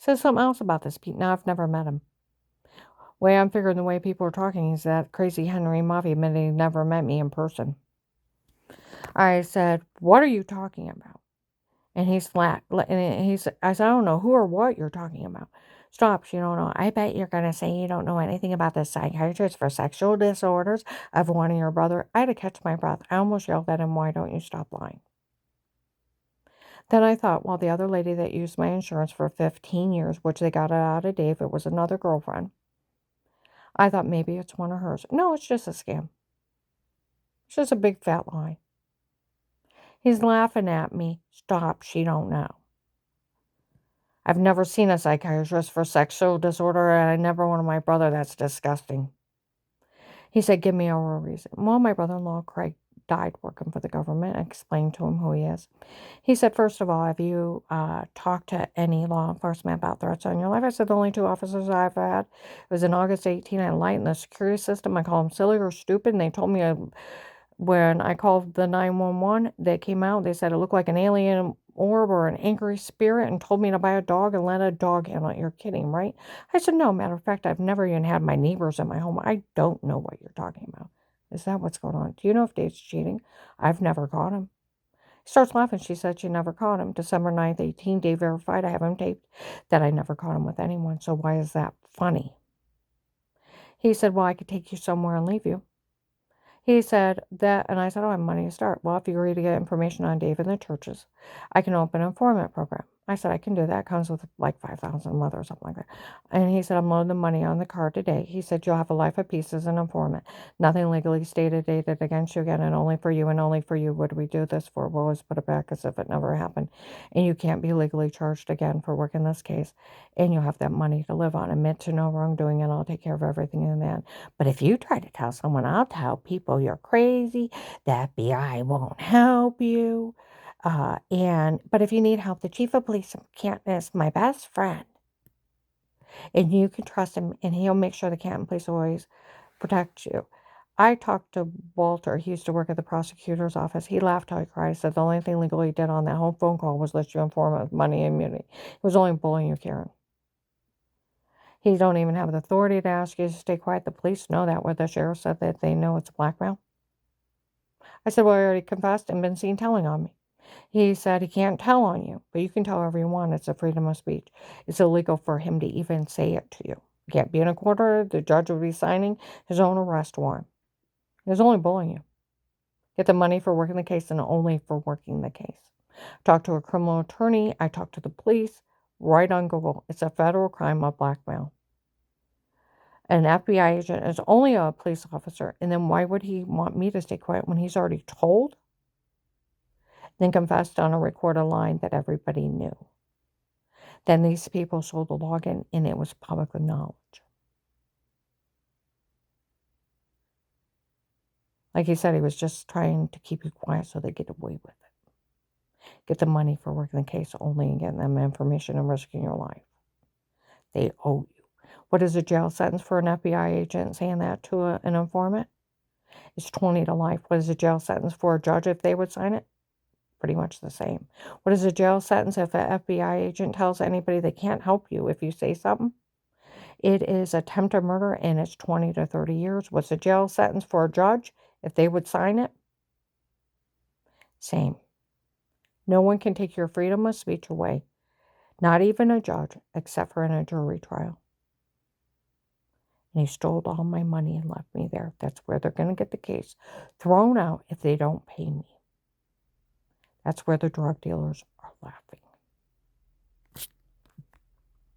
A: Says something else about this Pete. Now I've never met him. Way I'm figuring the way people are talking is that crazy Henry Mafia admitted he never met me in person. I said, what are you talking about? And he's flat. I said, I don't know who or what you're talking about. Stops, you don't know. I bet you're going to say you don't know anything about the psychiatrist for sexual disorders of one of your brother. I had to catch my breath. I almost yelled at him, why don't you stop lying? Then I thought, well, the other lady that used my insurance for 15 years, which they got it out of Dave, it was another girlfriend. I thought maybe it's one of hers. No, it's just a scam. It's just a big fat lie. He's laughing at me. Stop, she don't know. I've never seen a psychiatrist for sexual disorder, and I never wanted my brother. That's disgusting. He said, give me a real reason. Well, my brother-in-law, Craig, died working for the government. I explained to him who he is. He said, first of all, have you talked to any law enforcement about threats on your life? I said, the only 2 officers I've had. It was in August 18. I lightened the security system. I called them silly or stupid, and they told me when I called the 911, they came out. They said it looked like an alien orb or an angry spirit and told me to buy a dog and let a dog handle it. You're kidding, right? I said, no, matter of fact, I've never even had my neighbors in my home. I don't know what you're talking about. Is that what's going on? Do you know if Dave's cheating? I've never caught him. He starts laughing. She said she never caught him. December 9th, 18, Dave verified. I have him taped that I never caught him with anyone. So why is that funny? He said, well, I could take you somewhere and leave you. He said that, and I said, oh, I have money to start. Well, if you agree to get information on Dave and the churches, I can open an informant program. I said, I can do that. It comes with like 5,000 a month or something like that. And he said, I'm loading the money on the card today. He said, you'll have a life of peace as an informant. Nothing legally stated, dated against you again, and only for you and only for you. What do we do this for? We'll always put it back as if it never happened. And you can't be legally charged again for working this case. And you'll have that money to live on. Admit to no wrongdoing, and I'll take care of everything in that. But if you try to tell someone, I'll tell people you're crazy, the FBI won't help you. But if you need help, the chief of police in Canton is my best friend. And you can trust him, and he'll make sure the Canton police always protect you. I talked to Walter. He used to work at the prosecutor's office. He laughed till he cried. He said the only thing legal he did on that whole phone call was let you inform of money and immunity. He was only bullying you, Karen. He don't even have the authority to ask you to stay quiet. The police know that, where the sheriff said that they know it's blackmail. I said, well, I already confessed and been seen telling on me. He said he can't tell on you, but you can tell whoever you want. It's a freedom of speech. It's illegal for him to even say it to you. You can't be in a court order. The judge would be signing his own arrest warrant. He was only bullying you. Get the money for working the case and only for working the case. Talk to a criminal attorney. I talked to the police. Right on Google. It's a federal crime of blackmail. An FBI agent is only a police officer, and then why would he want me to stay quiet when he's already told? Then confessed on a recorded line that everybody knew. Then these people sold the login, and it was public knowledge. Like he said, he was just trying to keep you quiet so they get away with it. Get the money for working the case only and getting them information and risking your life. They owe you. What is a jail sentence for an FBI agent saying that to an informant? It's 20 to life. What is a jail sentence for a judge if they would sign it? Pretty much the same. What is a jail sentence if an FBI agent tells anybody they can't help you if you say something? It is attempted murder, and it's 20 to 30 years. What's a jail sentence for a judge if they would sign it? Same. No one can take your freedom of speech away. Not even a judge, except for in a jury trial. And he stole all my money and left me there. That's where they're going to get the case thrown out if they don't pay me. That's where the drug dealers are laughing.